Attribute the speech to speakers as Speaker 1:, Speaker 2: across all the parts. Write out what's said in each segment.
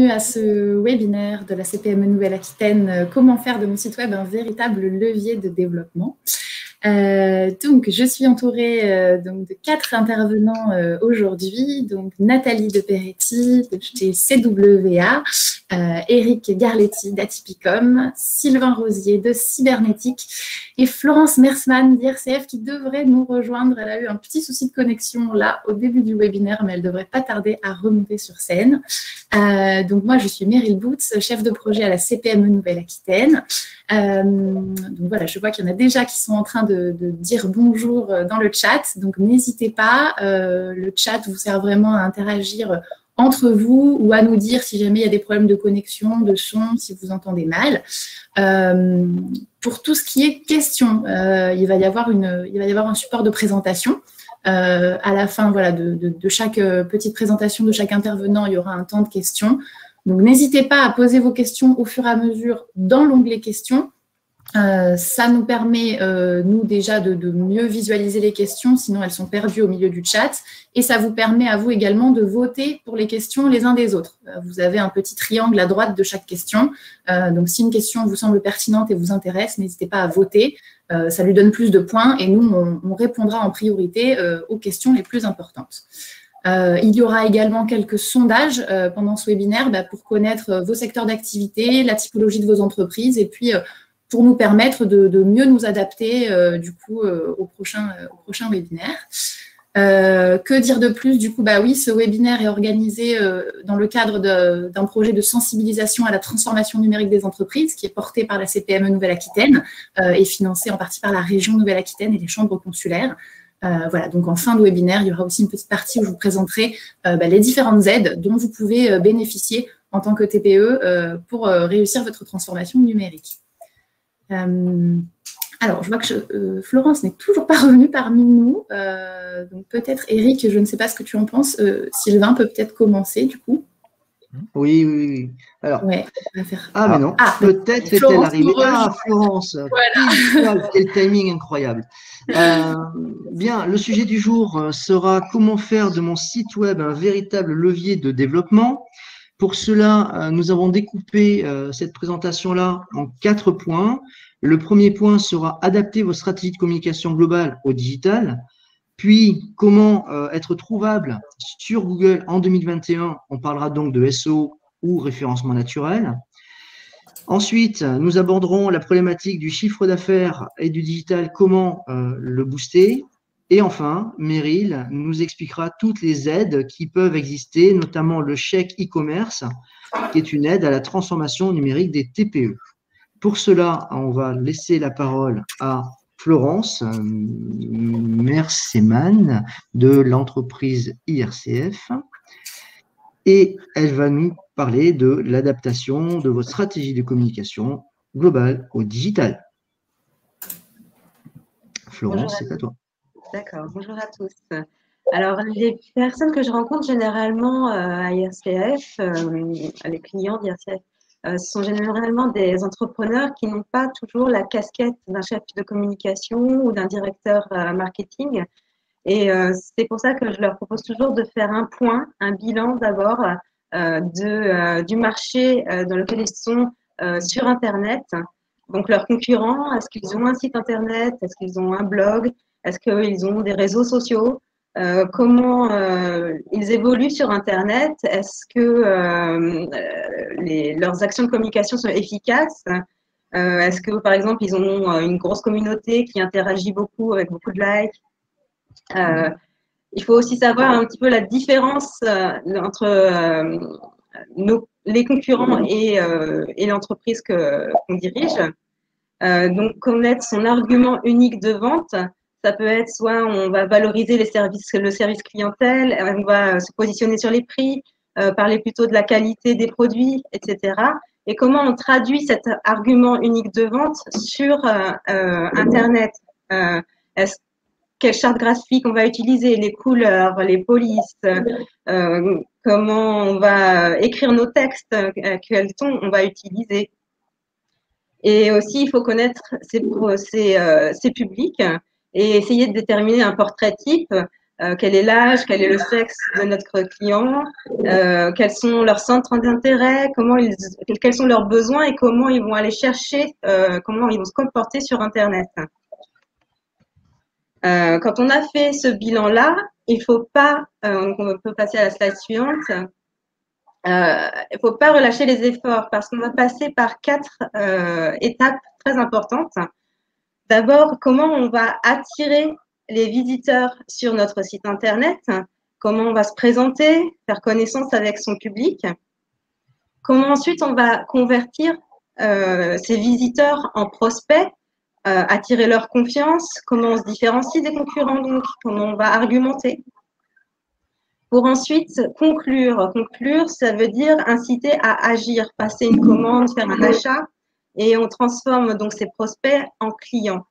Speaker 1: bienvenue à ce webinaire de la CPME Nouvelle-Aquitaine, comment faire de mon site web un véritable levier de développement. Donc, je suis entourée de 4 intervenants aujourd'hui, donc Nathalie de Peretti de chez CWA, Eric Garletti d'Atypicom, Sylvain Rosier de Cybernétique et Florence Mersman d'IRCF qui devrait nous rejoindre. Elle a eu un petit souci de connexion là au début du webinaire, mais elle ne devrait pas tarder à remonter sur scène. Donc moi, je suis Meryl Boots, chef de projet à la CPME Nouvelle-Aquitaine. Donc voilà, je vois qu'il y en a déjà qui sont en train de dire bonjour dans le chat, donc n'hésitez pas, le chat vous sert vraiment à interagir entre vous ou à nous dire si jamais il y a des problèmes de connexion, de son, si vous entendez mal. Pour tout ce qui est questions, il va y avoir un support de présentation. À la fin voilà, de chaque petite présentation de chaque intervenant, il y aura un temps de questions. Donc, n'hésitez pas à poser vos questions au fur et à mesure dans l'onglet questions. Ça nous permet, nous, déjà de mieux visualiser les questions, sinon elles sont perdues au milieu du chat. Et ça vous permet à vous également de voter pour les questions les uns des autres. Vous avez un petit triangle à droite de chaque question. Donc, si une question vous semble pertinente et vous intéresse, n'hésitez pas à voter. Ça lui donne plus de points et nous, on répondra en priorité aux questions les plus importantes. Il y aura également quelques sondages pendant ce webinaire pour connaître vos secteurs d'activité, la typologie de vos entreprises et puis pour nous permettre de mieux nous adapter du coup au prochain webinaire. Que dire de plus? Du coup, oui, ce webinaire est organisé dans le cadre d'un projet de sensibilisation à la transformation numérique des entreprises qui est porté par la CPME Nouvelle-Aquitaine et financé en partie par la région Nouvelle-Aquitaine et les chambres consulaires. Voilà, donc en fin de webinaire, il y aura aussi une petite partie où je vous présenterai les différentes aides dont vous pouvez bénéficier en tant que TPE pour réussir votre transformation numérique. Alors, je vois que Florence n'est toujours pas revenue parmi nous. Donc peut-être Eric, je ne sais pas ce que tu en penses. Sylvain peut peut-être commencer du coup.
Speaker 2: Oui. Alors,
Speaker 1: ouais, on va faire...
Speaker 2: mais non, peut-être est-elle arrivée. Florence, voilà. Quel timing incroyable. Bien, le sujet du jour sera comment faire de mon site web un véritable levier de développement. Pour cela, nous avons découpé cette présentation-là en 4 points. Le premier point sera adapter vos stratégies de communication globale au digital. Puis, comment être trouvable sur Google en 2021. On parlera donc de SEO ou référencement naturel. Ensuite, nous aborderons la problématique du chiffre d'affaires et du digital, comment le booster. Et enfin, Meryl nous expliquera toutes les aides qui peuvent exister, notamment le chèque e-commerce, qui est une aide à la transformation numérique des TPE. Pour cela, on va laisser la parole à Florence Mersman de l'entreprise IRCF et elle va nous parler de l'adaptation de votre stratégie de communication globale au digital. Florence, c'est à toi.
Speaker 3: D'accord, bonjour à tous. Alors, les personnes que je rencontre généralement à IRCF, les clients d'IRCF, ce sont généralement des entrepreneurs qui n'ont pas toujours la casquette d'un chef de communication ou d'un directeur marketing. Et c'est pour ça que je leur propose toujours de faire un point, un bilan d'abord du marché dans lequel ils sont sur Internet. Donc, leurs concurrents, est-ce qu'ils ont un site Internet? Est-ce qu'ils ont un blog? Est-ce qu'ils ont des réseaux sociaux? Comment ils évoluent sur Internet? Est-ce que leurs actions de communication sont efficaces? Est-ce que, par exemple, ils ont une grosse communauté qui interagit beaucoup avec beaucoup de likes? Il faut aussi savoir un petit peu la différence entre les concurrents et l'entreprise qu'on dirige. Donc, connaître son argument unique de vente, ça peut être soit on va valoriser le service clientèle, on va se positionner sur les prix, parler plutôt de la qualité des produits, etc. Et comment on traduit cet argument unique de vente sur Internet? Quelle charte graphique on va utiliser, les couleurs, les polices, comment on va écrire nos textes, quel ton on va utiliser. Et aussi, il faut connaître ses publics et essayer de déterminer un portrait type quel est l'âge, quel est le sexe de notre client, quels sont leurs centres d'intérêt, quels sont leurs besoins et comment ils vont aller chercher, comment ils vont se comporter sur Internet. Quand on a fait ce bilan-là, il faut pas, on peut passer à la slide suivante, il faut pas relâcher les efforts parce qu'on va passer par 4 étapes très importantes. D'abord, comment on va attirer les visiteurs sur notre site Internet, comment on va se présenter, faire connaissance avec son public, comment ensuite on va convertir ces visiteurs en prospects, attirer leur confiance, comment on se différencie des concurrents, donc comment on va argumenter. Pour ensuite conclure. Conclure, ça veut dire inciter à agir, passer une commande, faire un achat, et on transforme donc ces prospects en clients.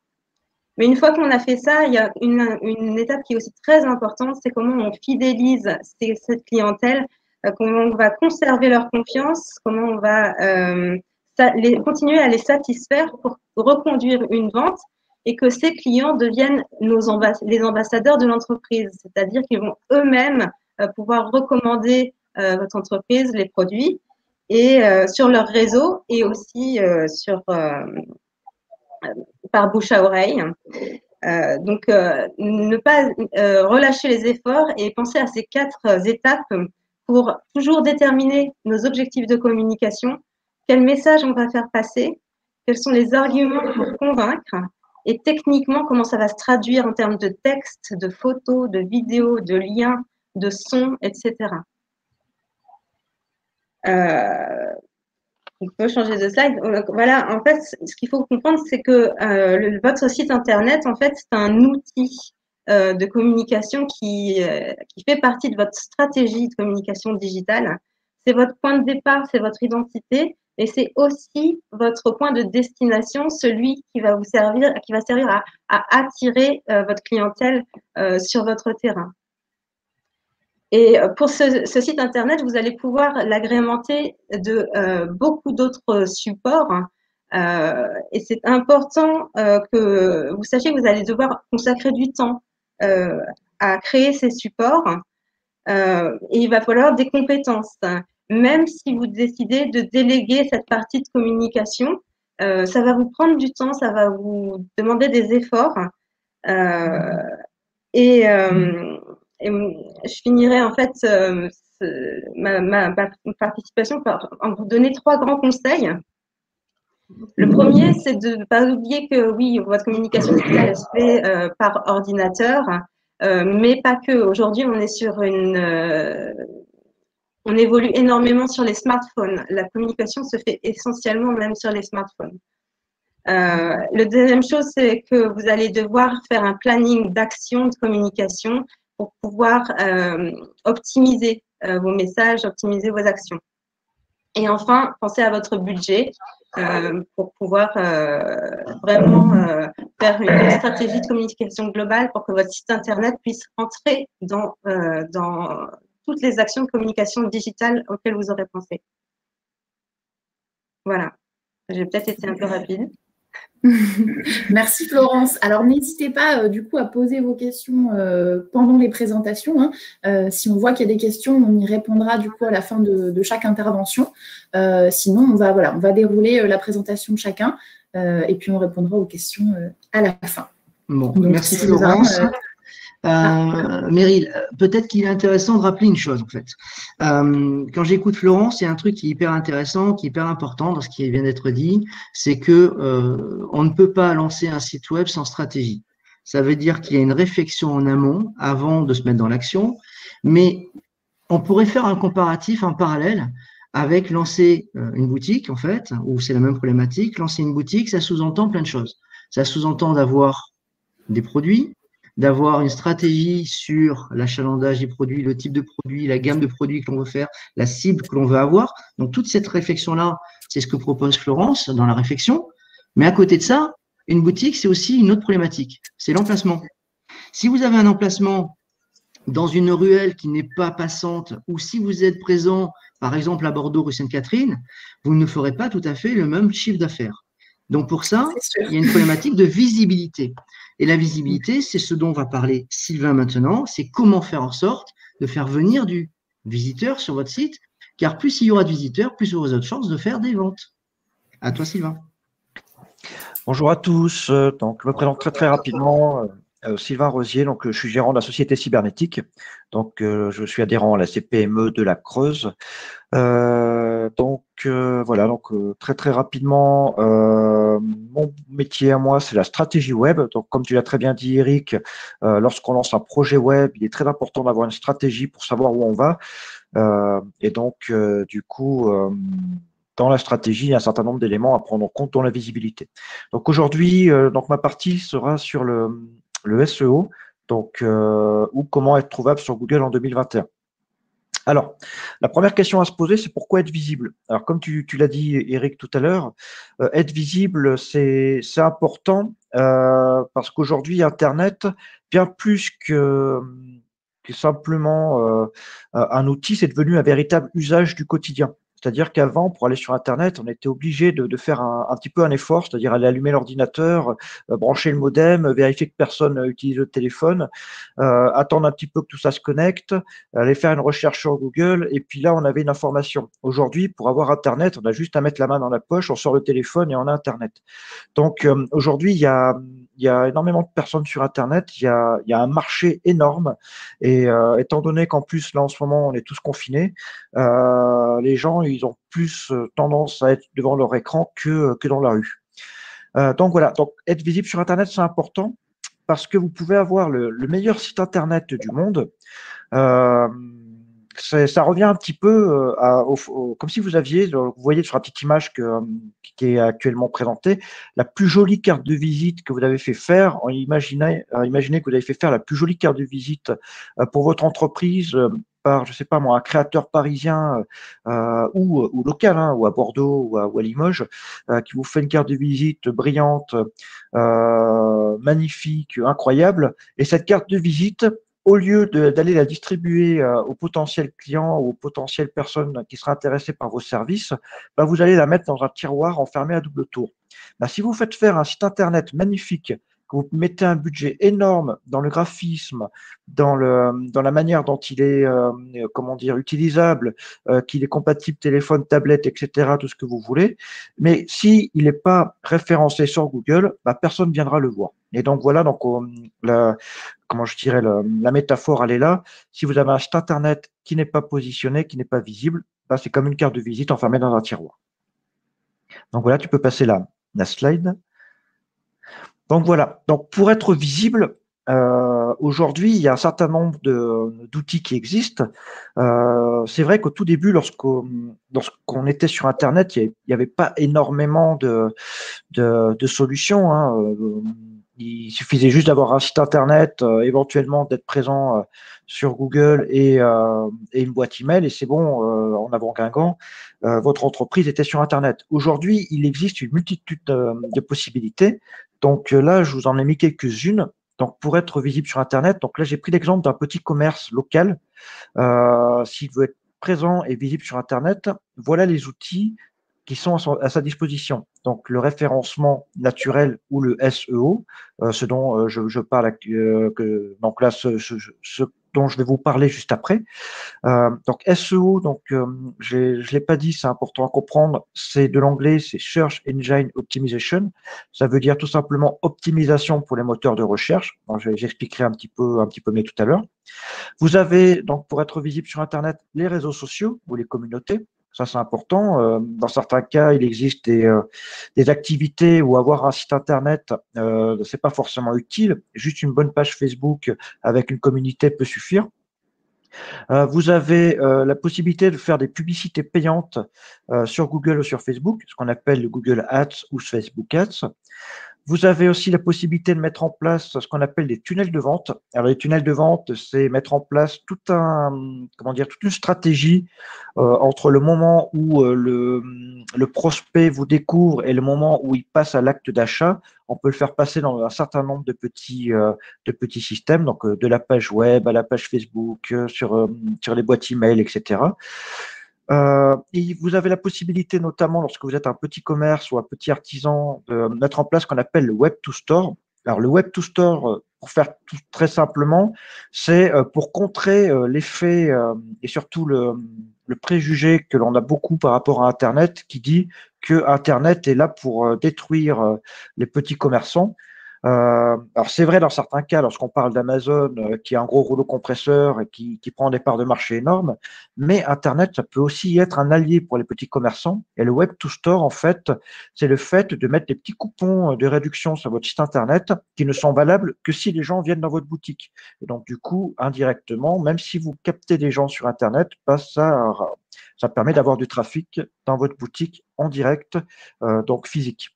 Speaker 3: Mais une fois qu'on a fait ça, il y a une étape qui est aussi très importante, c'est comment on fidélise cette clientèle, comment on va conserver leur confiance, comment on va continuer à les satisfaire pour reconduire une vente et que ces clients deviennent les ambassadeurs de l'entreprise, c'est-à-dire qu'ils vont eux-mêmes pouvoir recommander votre entreprise, les produits, et sur leur réseau et aussi par bouche à oreille. Donc, ne pas relâcher les efforts et penser à ces 4 étapes pour toujours déterminer nos objectifs de communication, quel message on va faire passer, quels sont les arguments pour convaincre et techniquement comment ça va se traduire en termes de texte, de photos, de vidéos, de liens, de sons, etc. On peut changer de slide. Voilà, en fait, ce qu'il faut comprendre, c'est que votre site Internet, en fait, c'est un outil de communication qui fait partie de votre stratégie de communication digitale. C'est votre point de départ, c'est votre identité, et c'est aussi votre point de destination, celui qui va servir à attirer votre clientèle sur votre terrain. Et pour ce site Internet, vous allez pouvoir l'agrémenter de beaucoup d'autres supports. Et c'est important que vous sachiez que vous allez devoir consacrer du temps à créer ces supports. Et il va falloir des compétences. Même si vous décidez de déléguer cette partie de communication, ça va vous prendre du temps, ça va vous demander des efforts. Et je finirai en fait ma participation en vous donner 3 grands conseils. Le premier, c'est de ne pas oublier que oui, votre communication digitale se fait par ordinateur, mais pas que. Aujourd'hui, on est sur on évolue énormément sur les smartphones. La communication se fait essentiellement même sur les smartphones. La deuxième chose, c'est que vous allez devoir faire un planning d'action de communication pour pouvoir optimiser vos messages, optimiser vos actions. Et enfin, pensez à votre budget pour pouvoir vraiment faire une stratégie de communication globale pour que votre site Internet puisse entrer dans toutes les actions de communication digitale auxquelles vous aurez pensé. Voilà. J'ai peut-être été un peu rapide.
Speaker 1: Merci Florence. Alors n'hésitez pas du coup à poser vos questions pendant les présentations. Hein. Si on voit qu'il y a des questions, on y répondra du coup à la fin de chaque intervention. Sinon, on va dérouler la présentation de chacun et puis on répondra aux questions à la fin.
Speaker 2: Bon, donc, merci Florence. Meryl, peut-être qu'il est intéressant de rappeler une chose en fait. Quand j'écoute Florence, il y a un truc qui est hyper intéressant, qui est hyper important dans ce qui vient d'être dit, c'est que on ne peut pas lancer un site web sans stratégie. Ça veut dire qu'il y a une réflexion en amont avant de se mettre dans l'action, mais on pourrait faire un comparatif en parallèle avec lancer une boutique en fait, où c'est la même problématique. Lancer une boutique, ça sous-entend plein de choses. Ça sous-entend d'avoir des produits, d'avoir une stratégie sur l'achalandage des produits, le type de produit, la gamme de produits que l'on veut faire, la cible que l'on veut avoir. Donc, toute cette réflexion-là, c'est ce que propose Florence dans la réflexion. Mais à côté de ça, une boutique, c'est aussi une autre problématique. C'est l'emplacement. Si vous avez un emplacement dans une ruelle qui n'est pas passante ou si vous êtes présent, par exemple, à Bordeaux, rue Sainte-Catherine, vous ne ferez pas tout à fait le même chiffre d'affaires. Donc pour ça, il y a une problématique de visibilité. Et la visibilité, c'est ce dont va parler Sylvain maintenant, c'est comment faire en sorte de faire venir du visiteur sur votre site, car plus il y aura de visiteurs, plus vous aurez de chances de faire des ventes. À toi, Sylvain.
Speaker 4: Bonjour à tous. Donc, je me présente très rapidement. Sylvain Rosier, donc je suis gérant de la société cybernétique. Donc, je suis adhérent à la CPME de la Creuse. Voilà, donc très rapidement, mon métier à moi, c'est la stratégie web. Donc, comme tu l'as très bien dit, Eric, lorsqu'on lance un projet web, il est très important d'avoir une stratégie pour savoir où on va. Du coup, dans la stratégie, il y a un certain nombre d'éléments à prendre en compte, dont la visibilité. Donc aujourd'hui, donc ma partie sera sur le SEO, donc ou comment être trouvable sur Google en 2021. Alors, la première question à se poser, c'est pourquoi être visible? Alors, comme tu l'as dit, Eric, tout à l'heure, être visible, c'est important parce qu'aujourd'hui, Internet, bien plus que simplement un outil, c'est devenu un véritable usage du quotidien. C'est-à-dire qu'avant, pour aller sur Internet, on était obligé de faire un petit peu un effort, c'est-à-dire aller allumer l'ordinateur, brancher le modem, vérifier que personne utilise le téléphone, attendre un petit peu que tout ça se connecte, aller faire une recherche sur Google, et puis là, on avait une information. Aujourd'hui, pour avoir Internet, on a juste à mettre la main dans la poche, on sort le téléphone et on a Internet. Donc, aujourd'hui, il y a énormément de personnes sur Internet, il y a un marché énorme, et étant donné qu'en plus, là, en ce moment, on est tous confinés, les gens, ils ont plus tendance à être devant leur écran que dans la rue. Donc voilà, donc être visible sur Internet, c'est important parce que vous pouvez avoir le meilleur site Internet du monde. Ça revient un petit peu comme si vous aviez, vous voyez sur la petite image qui est actuellement présentée, la plus jolie carte de visite que vous avez fait faire. Imaginez que vous avez fait faire la plus jolie carte de visite pour votre entreprise par, je sais pas moi, un créateur parisien ou local, hein, ou à Bordeaux ou à Limoges, qui vous fait une carte de visite brillante, magnifique, incroyable. Et cette carte de visite, au lieu d'aller la distribuer aux potentiels clients ou aux potentielles personnes qui seraient intéressées par vos services, bah, vous allez la mettre dans un tiroir enfermé à double tour. Bah, si vous faites faire un site internet magnifique, que vous mettez un budget énorme dans le graphisme, dans la manière dont il est utilisable, qu'il est compatible téléphone, tablette, etc., tout ce que vous voulez, mais s'il n'est pas référencé sur Google, bah, personne ne viendra le voir. Et donc voilà, donc la métaphore, elle est là. Si vous avez un site internet qui n'est pas positionné, qui n'est pas visible, bah, c'est comme une carte de visite enfermée dans un tiroir. Donc voilà, tu peux passer la slide. Donc voilà, donc pour être visible, aujourd'hui, il y a un certain nombre d'outils qui existent. C'est vrai qu'au tout début, lorsqu'on était sur Internet, il n'y avait pas énormément de solutions, hein. Il suffisait juste d'avoir un site Internet, éventuellement d'être présent sur Google et une boîte email, et c'est bon, en avant Guingamp, votre entreprise était sur Internet. Aujourd'hui, il existe une multitude de possibilités. Donc là, je vous en ai mis quelques-unes. Donc pour être visible sur Internet, donc là j'ai pris l'exemple d'un petit commerce local. S'il veut être présent et visible sur Internet, voilà les outils qui sont à sa disposition. Donc le référencement naturel ou le SEO, ce dont je parle, donc là ce dont je vais vous parler juste après. Donc SEO, donc je l'ai pas dit, c'est important à comprendre. C'est de l'anglais, c'est Search Engine Optimization. Ça veut dire tout simplement optimisation pour les moteurs de recherche. J'expliquerai un petit peu mieux tout à l'heure. Vous avez donc pour être visible sur Internet les réseaux sociaux ou les communautés. Ça, c'est important. Dans certains cas, il existe des activités où avoir un site Internet, c'est pas forcément utile. Juste une bonne page Facebook avec une communauté peut suffire. Vous avez la possibilité de faire des publicités payantes sur Google ou sur Facebook, ce qu'on appelle le Google Ads ou Facebook Ads. Vous avez aussi la possibilité de mettre en place ce qu'on appelle des tunnels de vente. Alors, les tunnels de vente, c'est mettre en place toute une stratégie entre le moment où le prospect vous découvre et le moment où il passe à l'acte d'achat. On peut le faire passer dans un certain nombre de petits systèmes, donc de la page web à la page Facebook, sur les boîtes email, etc. Et vous avez la possibilité, notamment lorsque vous êtes un petit commerce ou un petit artisan, de mettre en place ce qu'on appelle le Web to Store. Alors, le Web to Store, pour faire tout très simplement, c'est pour contrer l'effet et surtout le préjugé que l'on a beaucoup par rapport à Internet, qui dit que Internet est là pour détruire les petits commerçants. Alors c'est vrai dans certains cas, lorsqu'on parle d'Amazon, qui a un gros rouleau compresseur et qui prend des parts de marché énormes, mais Internet, ça peut aussi être un allié pour les petits commerçants. Et le Web to Store, en fait, c'est le fait de mettre des petits coupons de réduction sur votre site Internet qui ne sont valables que si les gens viennent dans votre boutique. Et donc, du coup, indirectement, même si vous captez des gens sur Internet, bah, ça permet d'avoir du trafic dans votre boutique en direct, donc physique.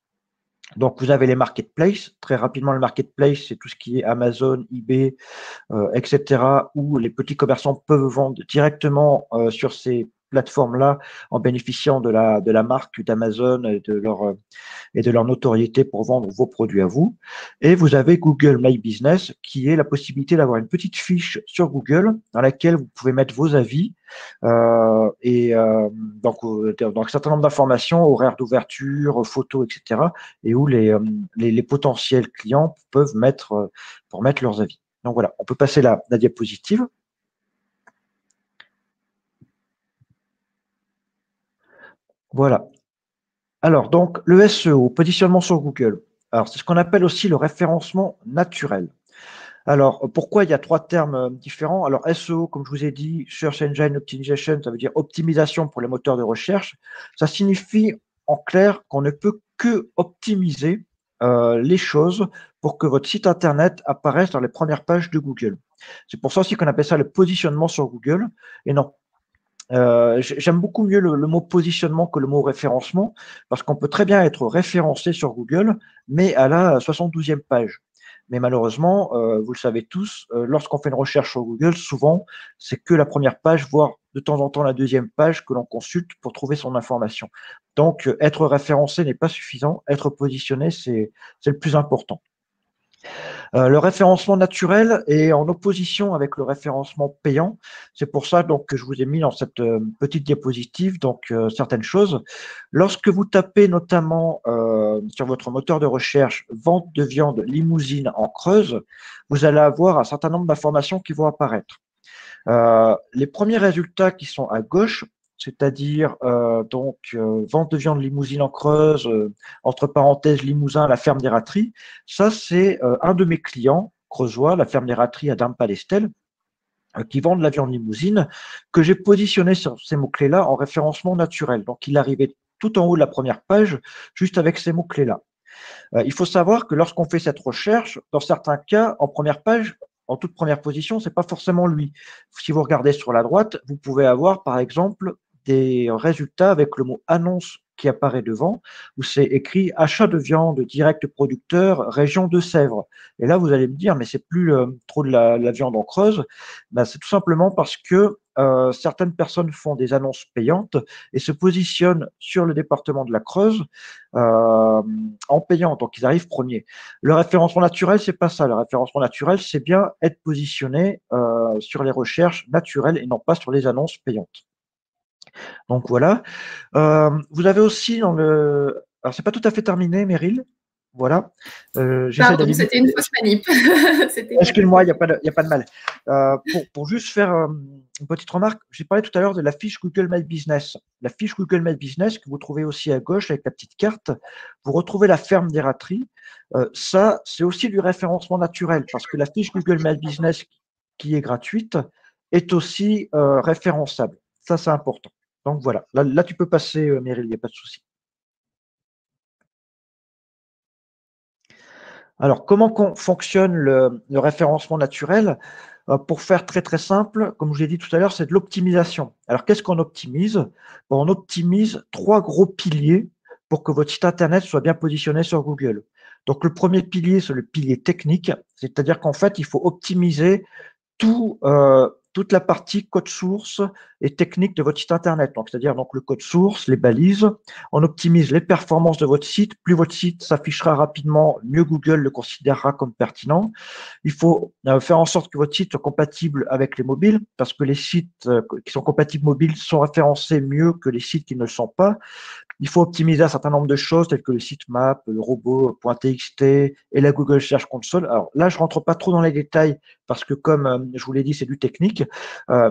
Speaker 4: Donc, vous avez les marketplaces. Très rapidement, le marketplace, c'est tout ce qui est Amazon, eBay, etc., où les petits commerçants peuvent vendre directement sur ces plateformes-là en bénéficiant de la marque d'Amazon et de leur notoriété pour vendre vos produits à vous. Et vous avez Google My Business, qui est la possibilité d'avoir une petite fiche sur Google dans laquelle vous pouvez mettre vos avis donc un certain nombre d'informations, horaires d'ouverture, photos, etc., et où les potentiels clients peuvent mettre leurs avis. Donc voilà, on peut passer la diapositive. Voilà. Alors, donc, le SEO, positionnement sur Google. Alors, c'est ce qu'on appelle aussi le référencement naturel. Alors, pourquoi il y a trois termes différents? Alors, SEO, comme je vous ai dit, Search Engine Optimization, ça veut dire optimisation pour les moteurs de recherche. Ça signifie, en clair, qu'on ne peut que optimiser les choses pour que votre site Internet apparaisse dans les premières pages de Google. C'est pour ça aussi qu'on appelle ça le positionnement sur Google. Et non, j'aime beaucoup mieux le mot positionnement que le mot référencement, parce qu'on peut très bien être référencé sur Google, mais à la 72e page. Mais malheureusement, vous le savez tous, lorsqu'on fait une recherche sur Google, souvent, c'est que la première page, voire de temps en temps la deuxième page que l'on consulte pour trouver son information. Donc, être référencé n'est pas suffisant, être positionné, c'est le plus important. Le référencement naturel est en opposition avec le référencement payant. C'est pour ça donc que je vous ai mis dans cette petite diapositive donc certaines choses. Lorsque vous tapez notamment sur votre moteur de recherche vente de viande limousine en Creuse, vous allez avoir un certain nombre d'informations qui vont apparaître. Les premiers résultats qui sont à gauche, c'est-à-dire vente de viande limousine en Creuse, entre parenthèses Limousin, la ferme des Rateries. Ça, c'est un de mes clients creusois, la ferme des Rateries à Dame-Palestel, qui vendent la viande limousine, que j'ai positionné sur ces mots-clés-là en référencement naturel. Donc, il arrivait tout en haut de la première page, juste avec ces mots-clés-là. Il faut savoir que lorsqu'on fait cette recherche, dans certains cas, en première page, en toute première position, ce n'est pas forcément lui. Si vous regardez sur la droite, vous pouvez avoir, par exemple, des résultats avec le mot annonce qui apparaît devant, où c'est écrit achat de viande direct producteur, région de Sèvres. Et là, vous allez me dire, mais c'est plus trop de la viande en Creuse. Ben, c'est tout simplement parce que certaines personnes font des annonces payantes et se positionnent sur le département de la Creuse en payant, donc ils arrivent premiers. Le référencement naturel, c'est pas ça. Le référencement naturel, c'est bien être positionné sur les recherches naturelles et non pas sur les annonces payantes. Donc voilà. Vous avez aussi dans le. Alors, c'est pas tout à fait terminé, Meryl. Voilà.
Speaker 1: Pardon, c'était une fausse manip.
Speaker 4: Excuse-moi, il n'y a pas de mal. Pour juste faire une petite remarque, j'ai parlé tout à l'heure de la fiche Google My Business. La fiche Google My Business que vous trouvez aussi à gauche avec la petite carte, vous retrouvez la ferme des Rateries. Ça, c'est aussi du référencement naturel parce que la fiche Google My Business qui est gratuite est aussi référençable. Ça, c'est important. Donc voilà, là tu peux passer, Meryl, il n'y a pas de souci. Alors, comment fonctionne le référencement naturel? Pour faire très très simple, comme je l'ai dit tout à l'heure, c'est de l'optimisation. Alors, qu'est-ce qu'on optimise? On optimise trois gros piliers pour que votre site Internet soit bien positionné sur Google. Donc, le premier pilier, c'est le pilier technique, c'est-à-dire qu'en fait, il faut optimiser toute la partie code source, et techniques de votre site Internet. Donc, c'est-à-dire donc, le code source, les balises. On optimise les performances de votre site. Plus votre site s'affichera rapidement, mieux Google le considérera comme pertinent. Il faut faire en sorte que votre site soit compatible avec les mobiles, parce que les sites qui sont compatibles mobiles sont référencés mieux que les sites qui ne le sont pas. Il faut optimiser un certain nombre de choses, telles que le sitemap, le robot.txt et la Google Search Console. Alors là, je ne rentre pas trop dans les détails, parce que comme je vous l'ai dit, c'est du technique.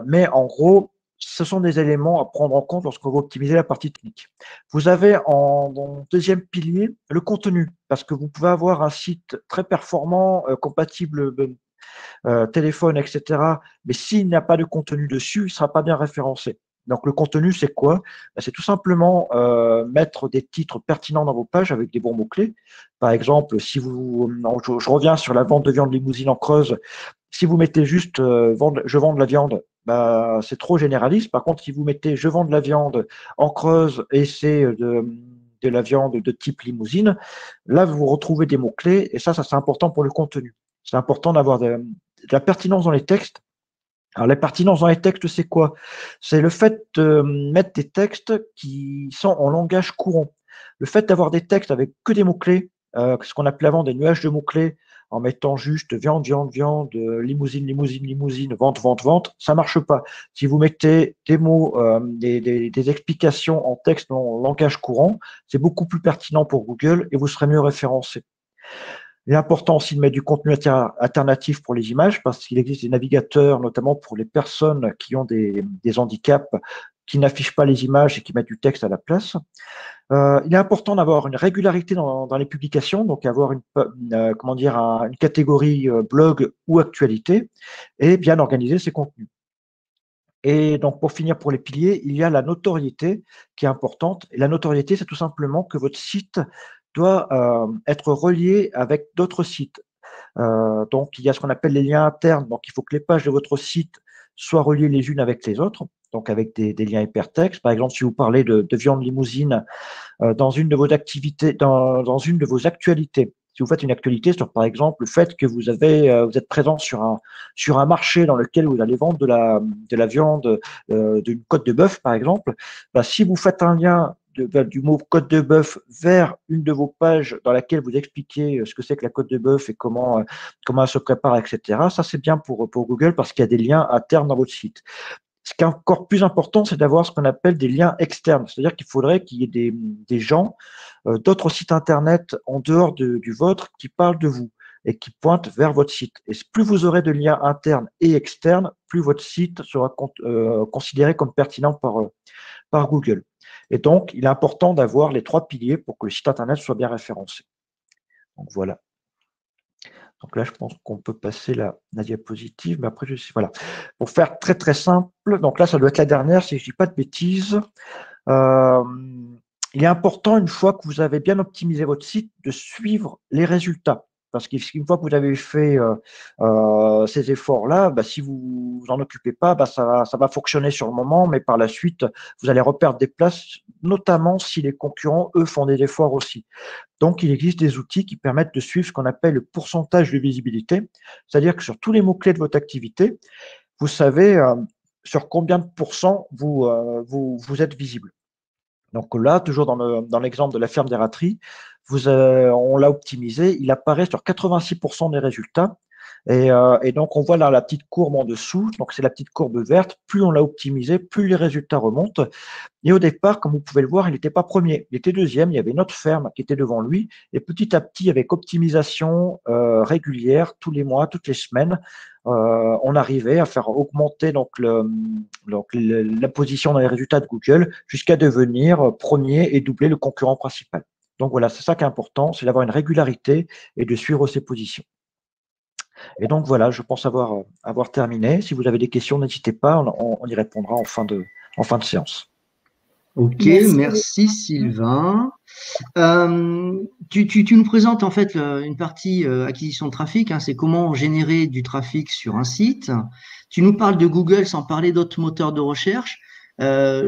Speaker 4: Mais en gros, ce sont des éléments à prendre en compte lorsqu'on va optimiser la partie technique. Vous avez en deuxième pilier le contenu, parce que vous pouvez avoir un site très performant, compatible téléphone, etc. Mais s'il n'y a pas de contenu dessus, il ne sera pas bien référencé. Donc, le contenu, c'est quoi? C'est tout simplement mettre des titres pertinents dans vos pages avec des bons mots-clés. Par exemple, si vous, je reviens sur la vente de viande limousine en Creuse. Si vous mettez juste je vends de la viande, bah, c'est trop généraliste. Par contre, si vous mettez je vends de la viande en Creuse et c'est de la viande de type limousine, là, vous retrouvez des mots-clés et ça c'est important pour le contenu. C'est important d'avoir de la pertinence dans les textes. Alors, la pertinence dans les textes, c'est quoi? C'est le fait de mettre des textes qui sont en langage courant. Le fait d'avoir des textes avec que des mots-clés, ce qu'on appelait avant des nuages de mots-clés, en mettant juste viande, viande, viande, limousine, limousine, limousine, vente, vente, vente, ça marche pas. Si vous mettez des mots, des explications en texte en langage courant, c'est beaucoup plus pertinent pour Google et vous serez mieux référencé. Il est important aussi de mettre du contenu alternatif pour les images, parce qu'il existe des navigateurs, notamment pour les personnes qui ont des handicaps, qui n'affichent pas les images et qui mettent du texte à la place. Il est important d'avoir une régularité dans les publications, donc avoir une catégorie blog ou actualité, et bien organiser ses contenus. Et donc, pour finir, pour les piliers, il y a la notoriété qui est importante. Et la notoriété, c'est tout simplement que votre site doit être relié avec d'autres sites. Donc, il y a ce qu'on appelle les liens internes. Donc, il faut que les pages de votre site soient reliées les unes avec les autres, donc avec des liens hypertextes. Par exemple, si vous parlez de viande limousine dans une de vos activités, dans une de vos actualités, si vous faites une actualité sur, par exemple, le fait que vous êtes présent sur un marché dans lequel vous allez vendre de la viande, d'une côte de bœuf, par exemple, bah, si vous faites un lien du mot côte de bœuf vers une de vos pages dans laquelle vous expliquez ce que c'est que la côte de bœuf et comment elle se prépare, etc. Ça, c'est bien pour Google parce qu'il y a des liens internes dans votre site. Ce qui est encore plus important, c'est d'avoir ce qu'on appelle des liens externes. C'est-à-dire qu'il faudrait qu'il y ait des gens, d'autres sites Internet en dehors du vôtre qui parlent de vous et qui pointent vers votre site. Et plus vous aurez de liens internes et externes, plus votre site sera considéré comme pertinent par Google. Et donc, il est important d'avoir les 3 piliers pour que le site Internet soit bien référencé. Donc, voilà. Donc là, je pense qu'on peut passer la diapositive, mais après, voilà. Pour faire très, très simple, donc là, ça doit être la dernière, si je ne dis pas de bêtises. Il est important, une fois que vous avez bien optimisé votre site, de suivre les résultats. Parce qu'une fois que vous avez fait ces efforts-là, bah, si vous en occupez pas, bah, ça va fonctionner sur le moment, mais par la suite, vous allez reperdre des places, notamment si les concurrents, eux, font des efforts aussi. Donc, il existe des outils qui permettent de suivre ce qu'on appelle le pourcentage de visibilité, c'est-à-dire que sur tous les mots-clés de votre activité, vous savez sur combien de pourcents vous êtes visible. Donc là, toujours dans l'exemple de la ferme des rateries, on l'a optimisé, il apparaît sur 86% des résultats. Et donc, on voit là la petite courbe en dessous, donc c'est la petite courbe verte. Plus on l'a optimisé, plus les résultats remontent. Et au départ, comme vous pouvez le voir, il n'était pas premier, il était deuxième. Il y avait une autre ferme qui était devant lui. Et petit à petit, avec optimisation régulière, tous les mois, toutes les semaines, on arrivait à faire augmenter donc la position dans les résultats de Google jusqu'à devenir premier et doubler le concurrent principal. Donc voilà, c'est ça qui est important, c'est d'avoir une régularité et de suivre ses positions. Et donc voilà, je pense avoir terminé. Si vous avez des questions, n'hésitez pas, on y répondra en fin de séance.
Speaker 2: Ok, merci Sylvain. Tu nous présentes en fait une partie acquisition de trafic, hein, c'est comment générer du trafic sur un site. Tu nous parles de Google sans parler d'autres moteurs de recherche.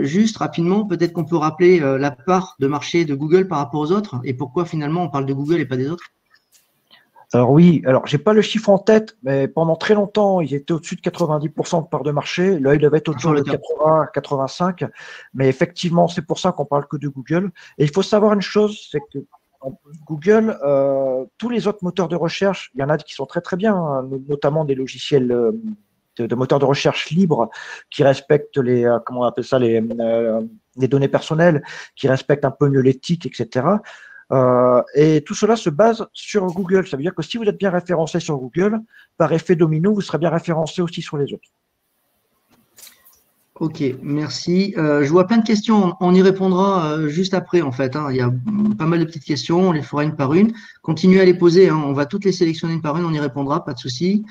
Speaker 2: Juste rapidement, peut-être qu'on peut rappeler la part de marché de Google par rapport aux autres et pourquoi finalement on parle de Google et pas des autres.
Speaker 4: Alors oui, alors j'ai pas le chiffre en tête, mais pendant très longtemps, ils étaient au-dessus de 90% de part de marché. Là, ils devaient être autour de 80, 85. Mais effectivement, c'est pour ça qu'on parle que de Google. Et il faut savoir une chose, c'est que Google, tous les autres moteurs de recherche, il y en a qui sont très très bien, hein, notamment des logiciels de moteurs de recherche libres qui respectent comment on appelle ça, les données personnelles, qui respectent un peu mieux l'éthique, etc. Et tout cela se base sur Google. Ça veut dire que si vous êtes bien référencé sur Google, par effet domino, vous serez bien référencé aussi sur les autres.
Speaker 2: Ok, merci. Je vois plein de questions. On y répondra juste après, en fait, hein. Il y a pas mal de petites questions. On les fera une par une. Continuez à les poser, hein. On va toutes les sélectionner une par une. On y répondra, pas de souci.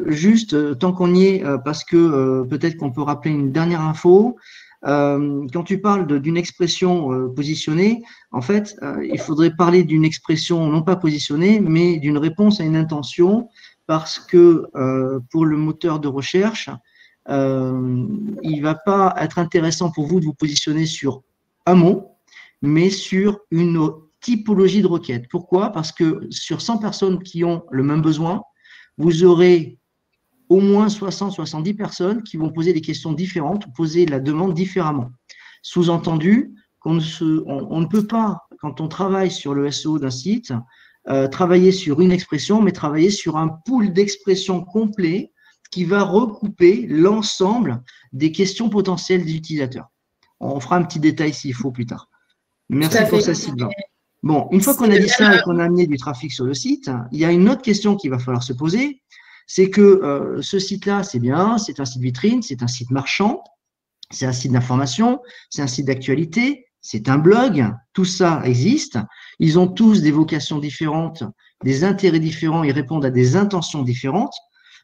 Speaker 2: Juste, tant qu'on y est, parce que peut-être qu'on peut rappeler une dernière info. Quand tu parles d'une expression positionnée, en fait, il faudrait parler d'une expression non pas positionnée, mais d'une réponse à une intention, parce que pour le moteur de recherche, il ne va pas être intéressant pour vous de vous positionner sur un mot, mais sur une typologie de requête. Pourquoi? Parce que sur 100 personnes qui ont le même besoin, vous aurez au moins 60-70 personnes qui vont poser des questions différentes ou poser la demande différemment. Sous-entendu, on ne peut pas, quand on travaille sur le SEO d'un site, travailler sur une expression, mais travailler sur un pool d'expressions complet qui va recouper l'ensemble des questions potentielles des utilisateurs. On fera un petit détail s'il faut plus tard. Merci pour ça, Sylvain. Bon, une fois qu'on a dit ça et qu'on a amené du trafic sur le site, il y a une autre question qu'il va falloir se poser. C'est que ce site-là, c'est bien, c'est un site vitrine, c'est un site marchand, c'est un site d'information, c'est un site d'actualité, c'est un blog, tout ça existe. Ils ont tous des vocations différentes, des intérêts différents, ils répondent à des intentions différentes.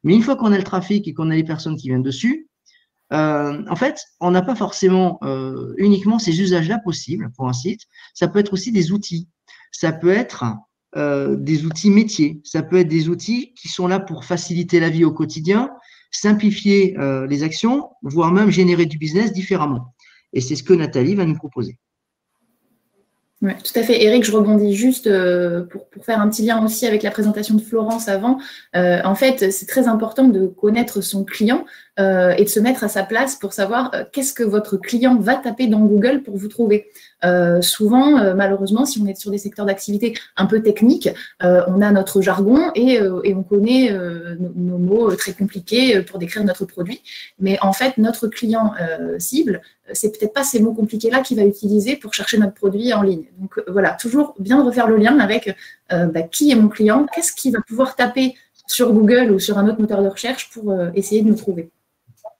Speaker 2: Mais une fois qu'on a le trafic et qu'on a les personnes qui viennent dessus, en fait, on n'a pas forcément uniquement ces usages-là possibles pour un site. Ça peut être aussi des outils. Ça peut être des outils métiers. Ça peut être des outils qui sont là pour faciliter la vie au quotidien, simplifier les actions, voire même générer du business différemment. Et c'est ce que Nathalie va nous proposer.
Speaker 1: Oui, tout à fait. Eric, je rebondis juste pour faire un petit lien aussi avec la présentation de Florence avant. En fait, c'est très important de connaître son client et de se mettre à sa place pour savoir qu'est-ce que votre client va taper dans Google pour vous trouver. Souvent, malheureusement, si on est sur des secteurs d'activité un peu techniques, on a notre jargon et on connaît nos mots très compliqués pour décrire notre produit. Mais en fait, notre client cible, c'est peut-être pas ces mots compliqués-là qu'il va utiliser pour chercher notre produit en ligne. Donc voilà, toujours bien refaire le lien avec qui est mon client, qu'est-ce qu'il va pouvoir taper sur Google ou sur un autre moteur de recherche pour essayer de nous trouver.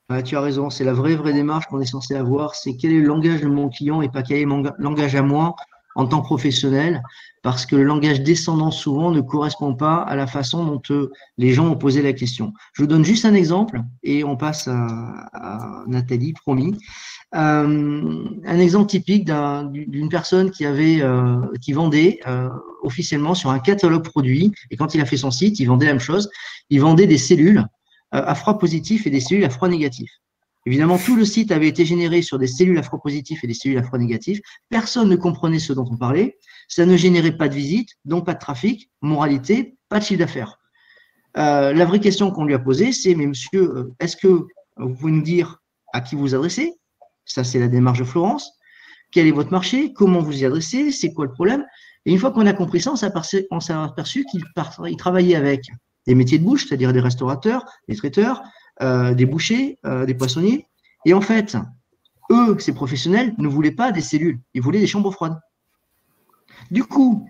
Speaker 2: Ouais, tu as raison, c'est la vraie démarche qu'on est censé avoir, c'est quel est le langage de mon client et pas quel est mon langage à moi en tant que professionnel, parce que le langage descendant souvent ne correspond pas à la façon dont les gens ont posé la question. Je vous donne juste un exemple et on passe à Nathalie, promis. Un exemple typique d'une personne qui vendait officiellement sur un catalogue produit, et quand il a fait son site, il vendait la même chose, il vendait des cellules à froid positif et des cellules à froid négatif. Évidemment, tout le site avait été généré sur des cellules à froid positif et des cellules à froid négatif. Personne ne comprenait ce dont on parlait. Ça ne générait pas de visite, donc pas de trafic. Moralité, pas de chiffre d'affaires. La vraie question qu'on lui a posée, c'est « Mais monsieur, est-ce que vous pouvez nous dire à qui vous adressez ?» Ça, c'est la démarche de Florence. Quel est votre marché? Comment vous y adressez? C'est quoi le problème? Et une fois qu'on a compris ça, on s'est aperçu qu'il travaillait avec des métiers de bouche, c'est-à-dire des restaurateurs, des traiteurs, des bouchers, des poissonniers. Et en fait, eux, ces professionnels, ne voulaient pas des cellules, ils voulaient des chambres froides. Du coup,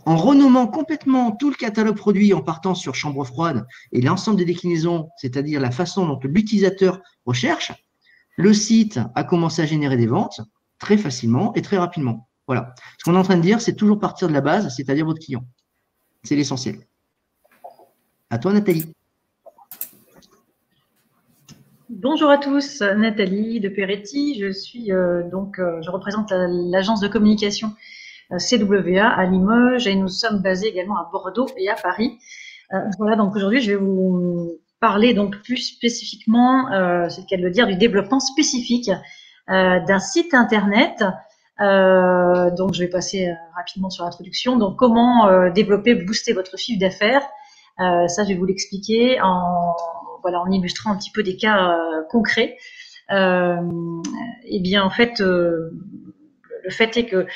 Speaker 2: en renommant complètement tout le catalogue produit en partant sur chambre froide et l'ensemble des déclinaisons, c'est-à-dire la façon dont l'utilisateur recherche, le site a commencé à générer des ventes très facilement et très rapidement. Voilà. Ce qu'on est en train de dire, c'est toujours partir de la base, c'est-à-dire votre client. C'est l'essentiel. À toi, Nathalie.
Speaker 5: Bonjour à tous, Nathalie de Peretti. Je représente l'agence de communication CWA à Limoges et nous sommes basés également à Bordeaux et à Paris. Voilà, donc aujourd'hui, je vais vous parler donc plus spécifiquement, c'est le cas de le dire, du développement spécifique d'un site internet Donc, je vais passer rapidement sur l'introduction. Donc, comment développer, booster votre chiffre d'affaires. Ça, je vais vous l'expliquer en illustrant un petit peu des cas concrets. Eh bien, en fait, le fait est que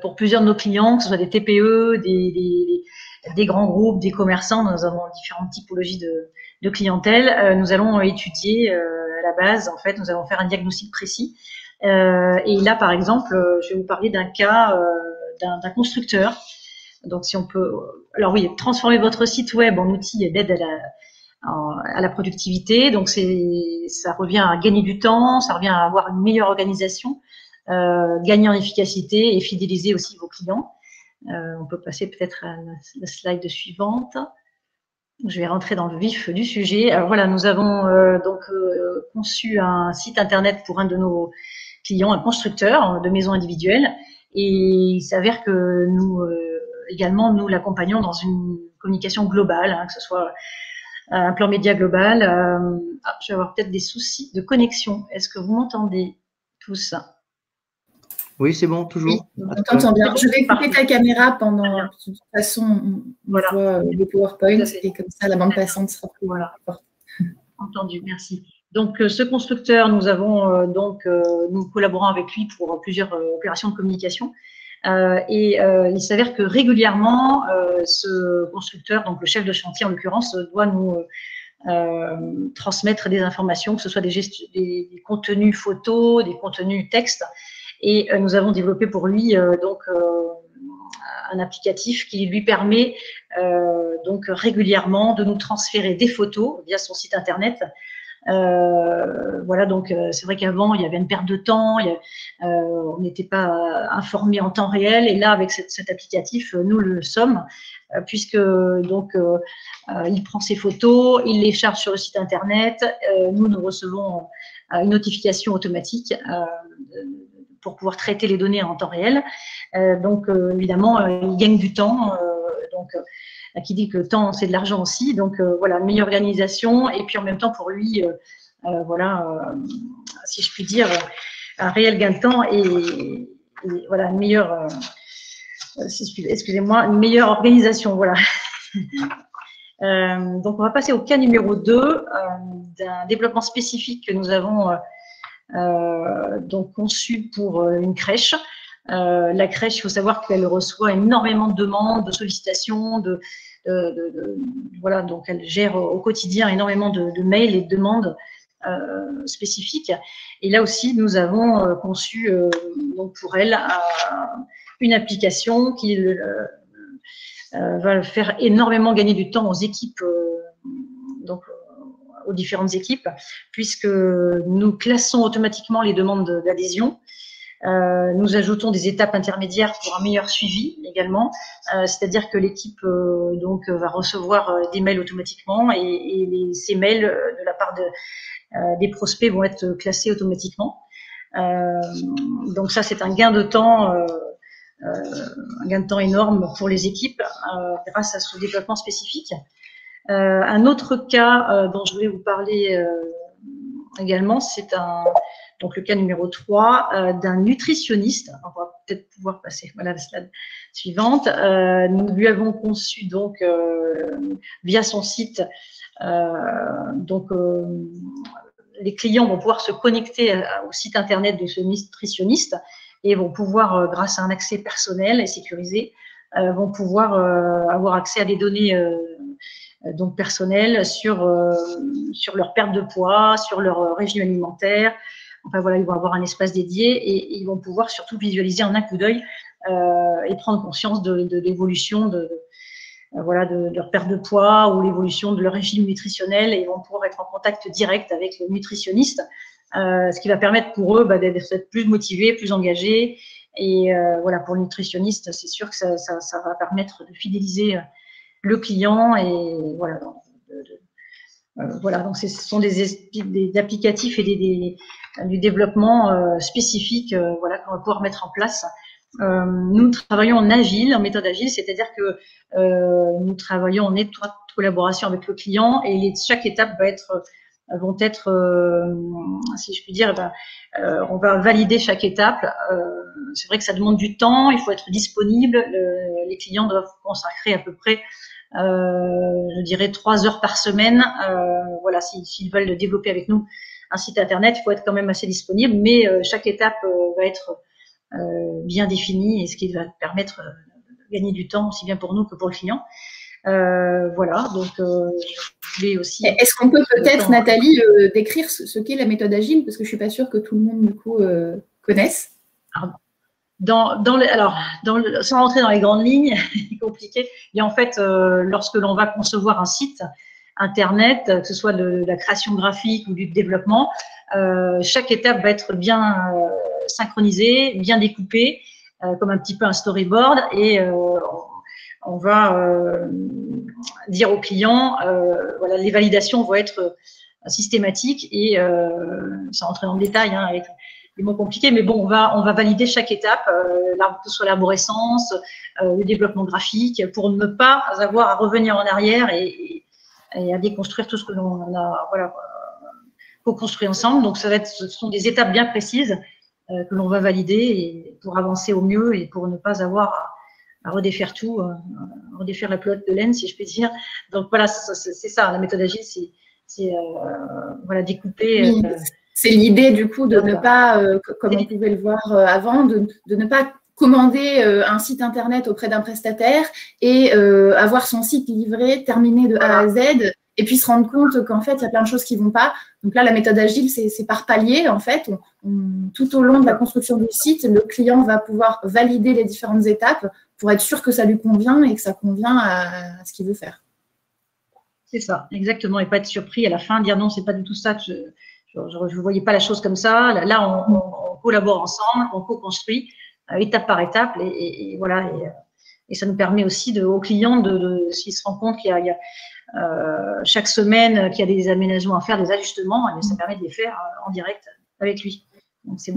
Speaker 5: pour plusieurs de nos clients, que ce soit des TPE, des grands groupes, des commerçants, nous avons différentes typologies de clientèle. Nous allons étudier à la base, en fait, nous allons faire un diagnostic précis. Et là, par exemple, je vais vous parler d'un cas d'un constructeur. Donc, si on peut, alors oui, transformer votre site web en outil d'aide à la productivité. Donc, ça revient à gagner du temps, ça revient à avoir une meilleure organisation, gagner en efficacité et fidéliser aussi vos clients. On peut passer peut-être à la slide suivante. Je vais rentrer dans le vif du sujet. Alors voilà, nous avons conçu un site internet pour un de nos clients, un constructeur de maisons individuelles, et il s'avère que nous également nous l'accompagnons dans une communication globale, que ce soit un plan média global. Je vais avoir peut-être des soucis de connexion. Est-ce que vous m'entendez tous?
Speaker 2: Oui, c'est bon, toujours.
Speaker 1: Oui, on t'entend bien. Je vais couper ta caméra pendant. De toute façon, on voit le PowerPoint et comme ça, la bande passante sera plus forte.
Speaker 5: Entendu, merci. Donc, ce constructeur, nous avons nous collaborons avec lui pour plusieurs opérations de communication. Il s'avère que régulièrement, ce constructeur, donc le chef de chantier en l'occurrence, doit nous transmettre des informations, que ce soit des contenus photos, des contenus textes. Et nous avons développé pour lui un applicatif qui lui permet régulièrement de nous transférer des photos via son site internet. Voilà, donc c'est vrai qu'avant il y avait une perte de temps, on n'était pas informé en temps réel, et là avec cet applicatif nous le sommes, puisque il prend ses photos, il les charge sur le site internet, nous recevons une notification automatique pour pouvoir traiter les données en temps réel. Évidemment il gagne du temps, qui dit que le temps, c'est de l'argent aussi. Donc, voilà, une meilleure organisation. Et puis, en même temps, pour lui, si je puis dire, un réel gain de temps et voilà, une meilleure, excusez-moi, une meilleure organisation. Voilà. Donc, on va passer au cas numéro 2 d'un développement spécifique que nous avons conçu pour une crèche. La crèche, il faut savoir qu'elle reçoit énormément de demandes, de sollicitations, voilà, donc elle gère au quotidien énormément de mails et de demandes spécifiques. Et là aussi, nous avons conçu pour elle une application qui va faire énormément gagner du temps aux équipes, aux différentes équipes, puisque nous classons automatiquement les demandes d'adhésion. Nous ajoutons des étapes intermédiaires pour un meilleur suivi également, c'est-à-dire que l'équipe va recevoir des mails automatiquement et ces mails de la part des prospects vont être classés automatiquement. Donc ça, c'est un gain de temps énorme pour les équipes grâce à ce développement spécifique. Un autre cas dont je voulais vous parler également, c'est le cas numéro 3 d'un nutritionniste. On va peut-être pouvoir passer la slide suivante. Nous lui avons conçu via son site. Les clients vont pouvoir se connecter au site internet de ce nutritionniste et vont pouvoir, grâce à un accès personnel et sécurisé, vont pouvoir avoir accès à des données personnelles sur leur perte de poids, sur leur régime alimentaire. Enfin voilà, ils vont avoir un espace dédié et ils vont pouvoir surtout visualiser en un coup d'œil et prendre conscience de l'évolution de leur perte de poids ou l'évolution de leur régime nutritionnel, et ils vont pouvoir être en contact direct avec le nutritionniste, ce qui va permettre pour eux d'être plus motivés, plus engagés. Et voilà, pour le nutritionniste, c'est sûr que ça va permettre de fidéliser le client. Et voilà, donc ce sont des applicatifs et du développement spécifique qu'on va pouvoir mettre en place. Nous travaillons en agile, en méthode agile, c'est-à-dire que nous travaillons en étroite collaboration avec le client et chaque étape va être vont être, si je puis dire, on va valider chaque étape. C'est vrai que ça demande du temps, il faut être disponible. Les clients doivent consacrer à peu près, je dirais, 3 heures par semaine. Voilà, s'ils veulent développer avec nous un site internet, il faut être quand même assez disponible, mais chaque étape va être bien définie, et ce qui va permettre de gagner du temps aussi bien pour nous que pour le client. Voilà, donc je voulais aussi.
Speaker 1: Est-ce qu'on peut peut-être, Nathalie, décrire ce qu'est la méthode agile, parce que je suis pas sûre que tout le monde du coup connaisse.
Speaker 5: Sans rentrer dans les grandes lignes, c'est compliqué. Et en fait, lorsque l'on va concevoir un site internet, que ce soit de la création graphique ou du développement, chaque étape va être bien synchronisée, bien découpée, comme un petit peu un storyboard, et on va dire aux clients, voilà, les validations vont être systématiques, et sans rentrer dans le détail avec des mots compliqués, mais bon, on va valider chaque étape, que ce soit l'arborescence, le développement graphique, pour ne pas avoir à revenir en arrière et à déconstruire tout ce que l'on a co-construit ensemble. Donc, ce sont des étapes bien précises que l'on va valider, et pour avancer au mieux et pour ne pas avoir à redéfaire tout, redéfaire la pelote de laine, si je puis dire. Donc voilà, c'est ça, la méthode agile, c'est voilà, découper.
Speaker 1: Oui, c'est l'idée du coup de ne pas, comme on pouvait le voir avant, de ne pas commander un site internet auprès d'un prestataire et avoir son site livré, terminé de A à Z, et puis se rendre compte qu'en fait, il y a plein de choses qui ne vont pas. Donc là, la méthode agile, c'est par palier, en fait. Tout au long de la construction du site, le client va pouvoir valider les différentes étapes pour être sûr que ça lui convient et que ça convient à ce qu'il veut faire.
Speaker 5: C'est ça, exactement. Et pas être surpris à la fin, dire non, c'est pas du tout ça. Je ne voyais pas la chose comme ça. Là, on collabore ensemble, on co-construit étape par étape, et voilà. Et ça nous permet aussi aux clients, s'ils se rendent compte qu'il y a chaque semaine qu'il y a des aménagements à faire, des ajustements, ça permet de les faire en direct avec lui.
Speaker 1: C'est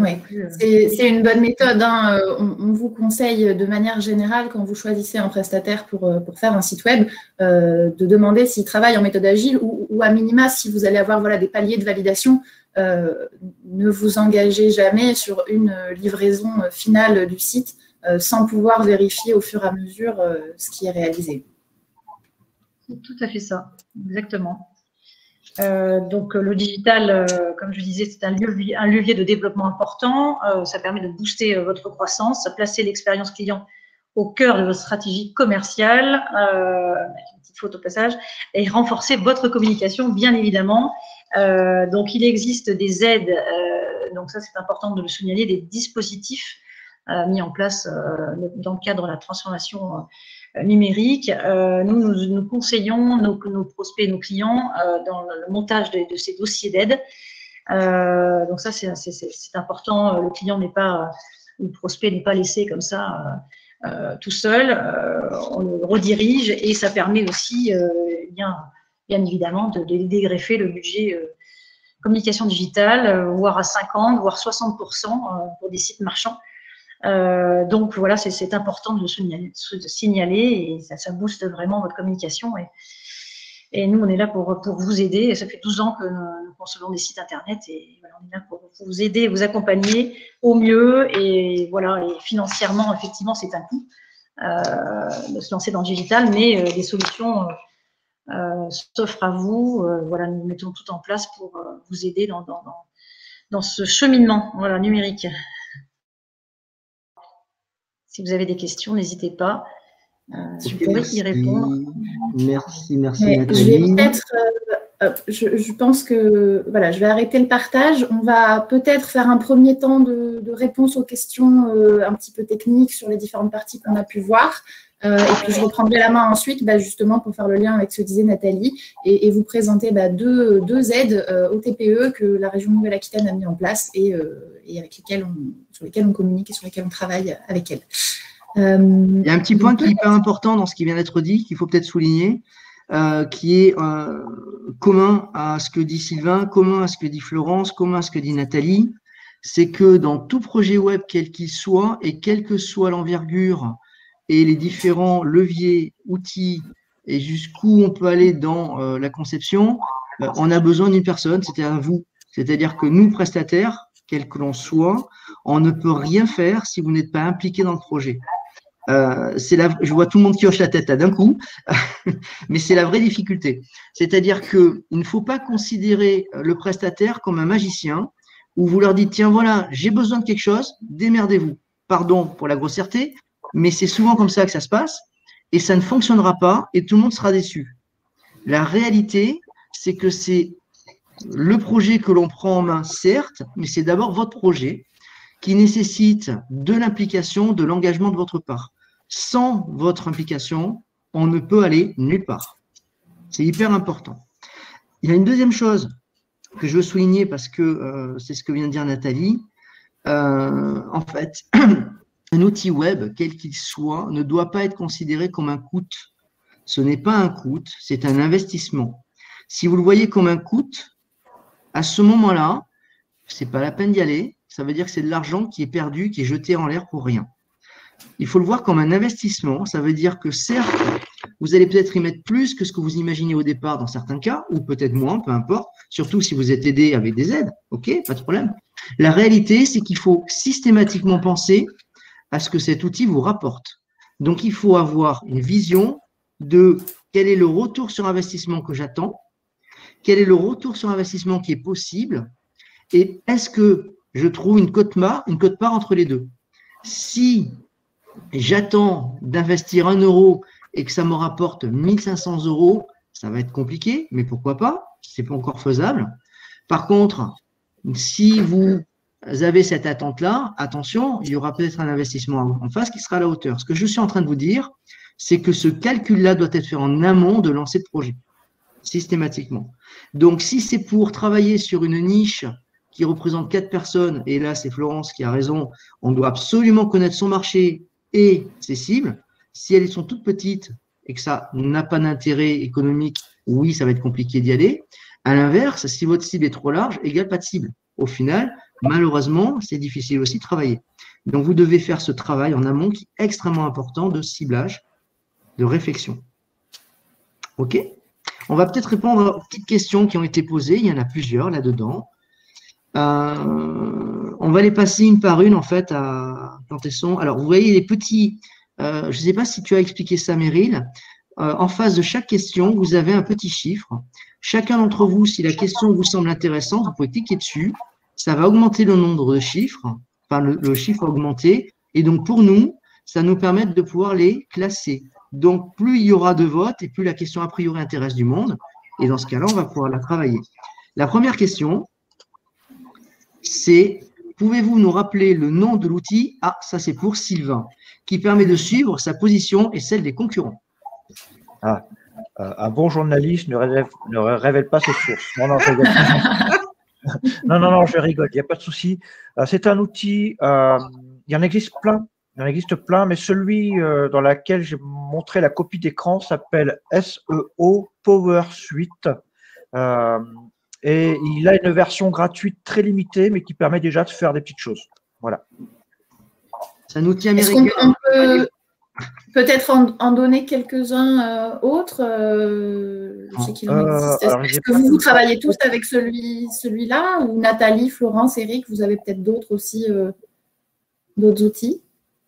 Speaker 1: une bonne méthode. Hein. On vous conseille de manière générale, quand vous choisissez un prestataire pour faire un site web, de demander s'il travaille en méthode agile, ou à minima, si vous allez avoir des paliers de validation, ne vous engagez jamais sur une livraison finale du site sans pouvoir vérifier au fur et à mesure ce qui est réalisé.
Speaker 5: C'est tout à fait ça, exactement. Donc le digital, comme je disais, c'est un levier de développement important. Ça permet de booster votre croissance, placer l'expérience client au cœur de votre stratégie commerciale, avec une petite faute au passage, et renforcer votre communication, bien évidemment. Donc il existe des aides, donc ça c'est important de le signaler, des dispositifs mis en place dans le cadre de la transformation numérique. Nous conseillons nos prospects et nos clients dans le montage de ces dossiers d'aide. Donc ça, c'est important. Le client le prospect n'est pas laissé comme ça tout seul. On le redirige, et ça permet aussi, bien évidemment, de dégreffer le budget communication digitale, voire à 50, voire 60% pour des sites marchands. Donc voilà, c'est important de le signaler, et ça booste vraiment votre communication, et nous on est là pour vous aider. Et ça fait 12 ans que nous concevons des sites internet, et voilà, on est là pour vous aider, vous accompagner au mieux, et voilà. Et financièrement, effectivement, c'est un coût de se lancer dans le digital, mais des solutions s'offrent à vous. Voilà, nous mettons tout en place pour vous aider dans ce cheminement, voilà, numérique. Si vous avez des questions, n'hésitez pas. Je pourrais y répondre.
Speaker 2: Merci Nathalie.
Speaker 1: Je pense que voilà, je vais arrêter le partage. On va peut-être faire un premier temps de réponse aux questions un petit peu techniques sur les différentes parties qu'on a pu voir. Et puis, je reprendrai la main ensuite, justement, pour faire le lien avec ce que disait Nathalie, et vous présenter deux aides au TPE que la région Nouvelle-Aquitaine a mis en place, et sur lesquelles on communique et sur lesquelles on travaille avec elle.
Speaker 2: Il y a un petit point qui est hyper important dans ce qui vient d'être dit, qu'il faut peut-être souligner, qui est commun à ce que dit Sylvain, commun à ce que dit Florence, commun à ce que dit Nathalie. C'est que dans tout projet web, quel qu'il soit, et quelle que soit l'envergure et les différents leviers, outils, et jusqu'où on peut aller dans la conception, on a besoin d'une personne, c'est-à-dire vous. C'est-à-dire que nous, prestataires, quel que l'on soit, on ne peut rien faire si vous n'êtes pas impliqué dans le projet. Je vois tout le monde qui hoche la tête là d'un coup, mais c'est la vraie difficulté. C'est-à-dire qu'il ne faut pas considérer le prestataire comme un magicien où vous leur dites, tiens, voilà, j'ai besoin de quelque chose, démerdez-vous. Pardon pour la grossièreté, mais c'est souvent comme ça que ça se passe et ça ne fonctionnera pas et tout le monde sera déçu. La réalité, c'est que c'est le projet que l'on prend en main, certes, mais c'est d'abord votre projet qui nécessite de l'implication, de l'engagement de votre part. Sans votre implication, on ne peut aller nulle part. C'est hyper important. Il y a une deuxième chose que je veux souligner parce que c'est ce que vient de dire Nathalie. En fait, un outil web, quel qu'il soit, ne doit pas être considéré comme un coût. Ce n'est pas un coût, c'est un investissement. Si vous le voyez comme un coût, à ce moment-là, ce n'est pas la peine d'y aller. Ça veut dire que c'est de l'argent qui est perdu, qui est jeté en l'air pour rien. Il faut le voir comme un investissement. Ça veut dire que certes, vous allez peut-être y mettre plus que ce que vous imaginez au départ dans certains cas, ou peut-être moins, peu importe, surtout si vous êtes aidé avec des aides. OK, pas de problème. La réalité, c'est qu'il faut systématiquement penser à ce que cet outil vous rapporte. Donc, il faut avoir une vision de quel est le retour sur investissement que j'attends, quel est le retour sur investissement qui est possible, et est-ce que je trouve une quote-part entre les deux. Si j'attends d'investir 1 euro et que ça me rapporte 1500 €, ça va être compliqué, mais pourquoi pas, c'est pas encore faisable. Par contre, si vous avez cette attente-là, attention, il y aura peut-être un investissement en face qui sera à la hauteur. Ce que je suis en train de vous dire, c'est que ce calcul-là doit être fait en amont de lancer le projet, systématiquement. Donc, si c'est pour travailler sur une niche qui représente 4 personnes, et là, c'est Florence qui a raison, on doit absolument connaître son marché et ses cibles. Si elles sont toutes petites et que ça n'a pas d'intérêt économique, oui, ça va être compliqué d'y aller. À l'inverse, si votre cible est trop large, égale pas de cible. Au final, malheureusement, c'est difficile aussi de travailler. Donc, vous devez faire ce travail en amont qui est extrêmement important de ciblage, de réflexion. OK? On va peut-être répondre aux petites questions qui ont été posées. Il y en a plusieurs là-dedans. On va les passer une par une, en fait, à Plantesson. Alors, vous voyez les petits… je ne sais pas si tu as expliqué ça, Meryl. En face de chaque question, vous avez un petit chiffre. Chacun d'entre vous, si la question vous semble intéressante, vous pouvez cliquer dessus. Ça va augmenter le nombre de chiffres. Enfin, le chiffre va augmenter. Et donc, pour nous, ça nous permet de pouvoir les classer. Donc, plus il y aura de votes et plus la question a priori intéresse du monde. Et dans ce cas-là, on va pouvoir la travailler. La première question, c'est pouvez-vous nous rappeler le nom de l'outil? Ah, ça c'est pour Sylvain, qui permet de suivre sa position et celle des concurrents.
Speaker 4: Ah, un bon journaliste ne révèle pas ses sources. Non, non, je rigole, il n'y a pas de souci. C'est un outil, il y en existe plein. Il en existe plein, mais celui dans lequel j'ai montré la copie d'écran s'appelle SEO Power Suite. Et il a une version gratuite très limitée, mais qui permet déjà de faire des petites choses. Voilà.
Speaker 2: C'est un outil américain.
Speaker 1: Est-ce qu'on peut peut-être en donner quelques-uns autres? Je sais qu'il en existe. Est-ce que vous travaillez tous avec celui-là? Ou Nathalie, Florence, Eric, vous avez peut-être d'autres aussi, d'autres outils?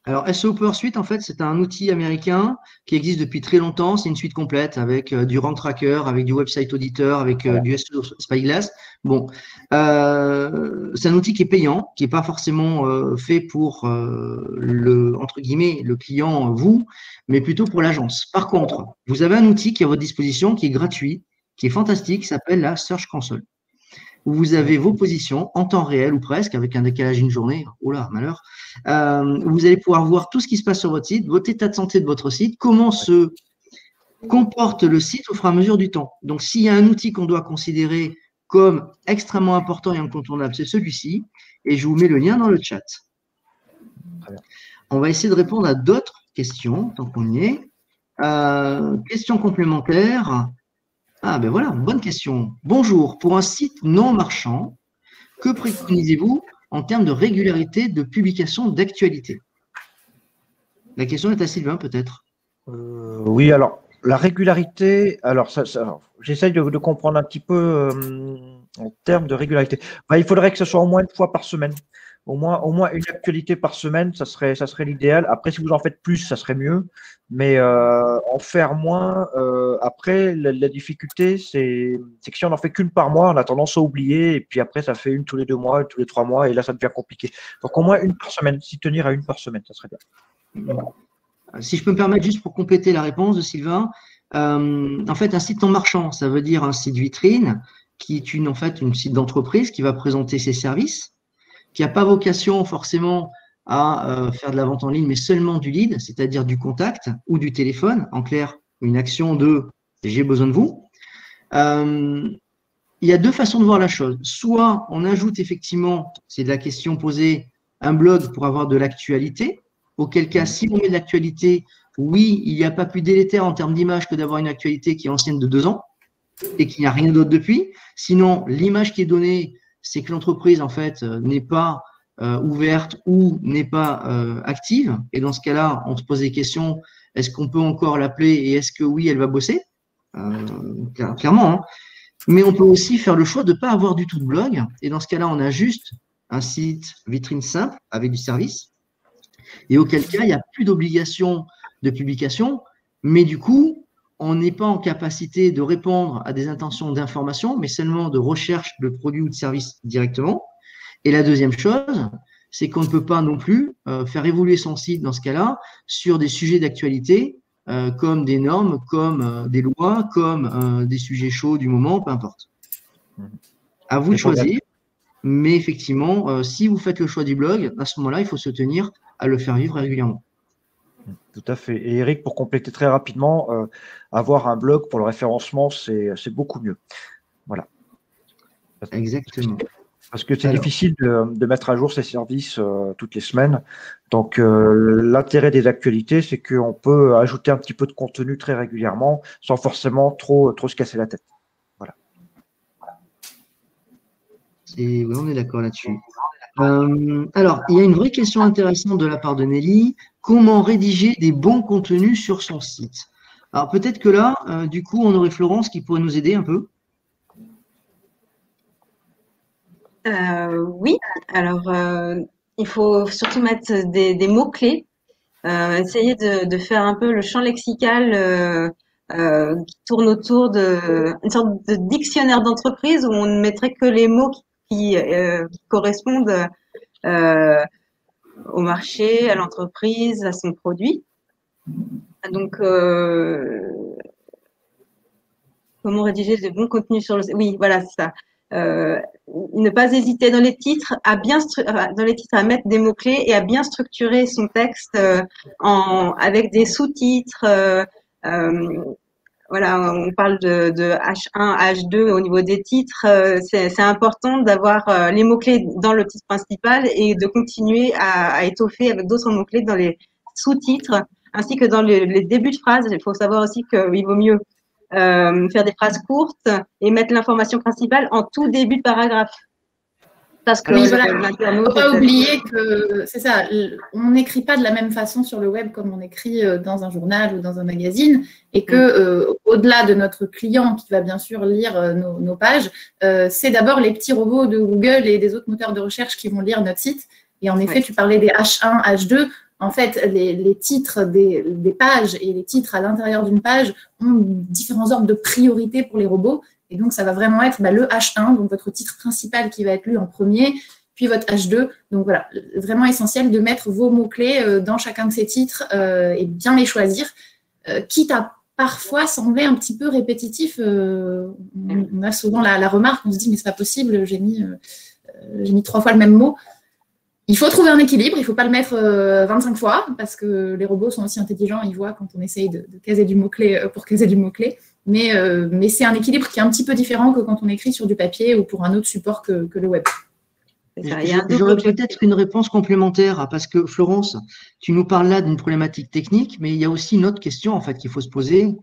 Speaker 2: Alors, SEO Power Suite, en fait, c'est un outil américain qui existe depuis très longtemps. C'est une suite complète avec du Rank Tracker, avec du Website Auditor, avec du SEO Spyglass. Bon, c'est un outil qui est payant, qui n'est pas forcément fait pour entre guillemets, le client, vous, mais plutôt pour l'agence. Par contre, vous avez un outil qui est à votre disposition, qui est gratuit, qui est fantastique, qui s'appelle la Search Console. Où vous avez vos positions en temps réel ou presque, avec un décalage d'une journée, oh là, malheur, vous allez pouvoir voir tout ce qui se passe sur votre site, votre état de santé de votre site, comment se comporte le site au fur et à mesure du temps. Donc, s'il y a un outil qu'on doit considérer comme extrêmement important et incontournable, c'est celui-ci, et je vous mets le lien dans le chat. On va essayer de répondre à d'autres questions, tant qu'on y est. Questions complémentaires. Ah ben voilà, bonne question. Bonjour, pour un site non marchand, que préconisez-vous en termes de régularité de publication d'actualité? La question est à Sylvain peut-être.
Speaker 4: Oui, alors La régularité, alors j'essaye de comprendre un petit peu en termes de régularité. Il faudrait que ce soit au moins une fois par semaine. Au moins une actualité par semaine, ça serait l'idéal. Après, si vous en faites plus, ça serait mieux. Mais en faire moins, après, la difficulté, c'est que si on n'en fait qu'une par mois, on a tendance à oublier. Et puis après, ça fait une tous les 2 mois, une tous les 3 mois. Et là, ça devient compliqué. Donc, au moins une par semaine. S'y tenir à une par semaine, ça serait bien.
Speaker 2: Si je peux me permettre juste pour compléter la réponse de Sylvain, en fait, un site non marchand, ça veut dire un site vitrine qui est en fait une site d'entreprise qui va présenter ses services, qui n'a pas vocation forcément à faire de la vente en ligne, mais seulement du lead, c'est-à-dire du contact ou du téléphone, en clair, une action de « j'ai besoin de vous ». Il y a 2 façons de voir la chose. Soit on ajoute effectivement, c'est de la question posée, un blog pour avoir de l'actualité, auquel cas, si on met de l'actualité, oui, il n'y a pas plus délétère en termes d'image que d'avoir une actualité qui est ancienne de 2 ans et qu'il n'y a rien d'autre depuis. Sinon, l'image qui est donnée, c'est que l'entreprise, en fait, n'est pas ouverte ou n'est pas active. Et dans ce cas-là, on se pose des questions. Est-ce qu'on peut encore l'appeler et est-ce que oui, elle va bosser clairement. Hein. Mais on peut aussi faire le choix de ne pas avoir du tout de blog. Et dans ce cas-là, on a juste un site vitrine simple avec du service. Et auquel cas, il n'y a plus d'obligation de publication. Mais du coup, on n'est pas en capacité de répondre à des intentions d'information, mais seulement de recherche de produits ou de services directement. Et la deuxième chose, c'est qu'on ne peut pas non plus faire évoluer son site dans ce cas-là sur des sujets d'actualité comme des normes, comme des lois, comme des sujets chauds du moment, peu importe. À vous de choisir. Mais effectivement, si vous faites le choix du blog, à ce moment-là, il faut se tenir à le faire vivre régulièrement.
Speaker 4: Tout à fait. Et Eric, pour compléter très rapidement, avoir un blog pour le référencement, c'est beaucoup mieux. Voilà.
Speaker 2: Exactement.
Speaker 4: Parce que c'est difficile de mettre à jour ces services toutes les semaines. Donc, l'intérêt des actualités, c'est qu'on peut ajouter un petit peu de contenu très régulièrement sans forcément trop se casser la tête. Voilà.
Speaker 2: Oui, on est d'accord là-dessus. Alors, il y a une vraie question intéressante de la part de Nelly. Comment rédiger des bons contenus sur son site? Alors, peut-être que là, du coup, on aurait Florence qui pourrait nous aider un peu.
Speaker 3: Oui, alors il faut surtout mettre des mots-clés, essayer de faire un peu le champ lexical qui tourne autour une sorte de dictionnaire d'entreprise où on ne mettrait que les mots qui correspondent au marché, à l'entreprise, à son produit. Donc, comment rédiger de bons contenus sur le site? Oui, voilà, c'est ça. Ne pas hésiter dans les titres à mettre des mots-clés et à bien structurer son texte avec des sous-titres. Voilà, on parle de H1, H2 au niveau des titres. C'est important d'avoir les mots-clés dans le titre principal et de continuer à étoffer avec d'autres mots-clés dans les sous-titres, ainsi que dans les débuts de phrases. Il faut savoir aussi qu'il vaut mieux faire des phrases courtes et mettre l'information principale en tout début de paragraphe.
Speaker 1: Parce que il ne faut pas oublier que c'est ça, on n'écrit pas de la même façon sur le web comme on écrit dans un journal ou dans un magazine, et que au-delà de notre client qui va bien sûr lire nos pages, c'est d'abord les petits robots de Google et des autres moteurs de recherche qui vont lire notre site. Et en effet, tu parlais des H1, H2. En fait, les titres des pages et les titres à l'intérieur d'une page ont différents ordres de priorité pour les robots. Et donc, ça va vraiment être le H1, donc votre titre principal qui va être lu en premier, puis votre H2. Donc voilà, vraiment essentiel de mettre vos mots-clés dans chacun de ces titres et bien les choisir, quitte à parfois sembler un petit peu répétitif. On a souvent la remarque, on se dit mais c'est pas possible, j'ai mis 3 fois le même mot. Il faut trouver un équilibre, il ne faut pas le mettre 25 fois parce que les robots sont aussi intelligents, ils voient quand on essaye de caser du mot-clé pour caser du mot-clé. Mais c'est un équilibre qui est un petit peu différent que quand on écrit sur du papier ou pour un autre support que le web.
Speaker 2: J'aurais peut-être une réponse complémentaire parce que Florence, tu nous parles là d'une problématique technique, mais il y a aussi une autre question en fait qu'il faut se poser.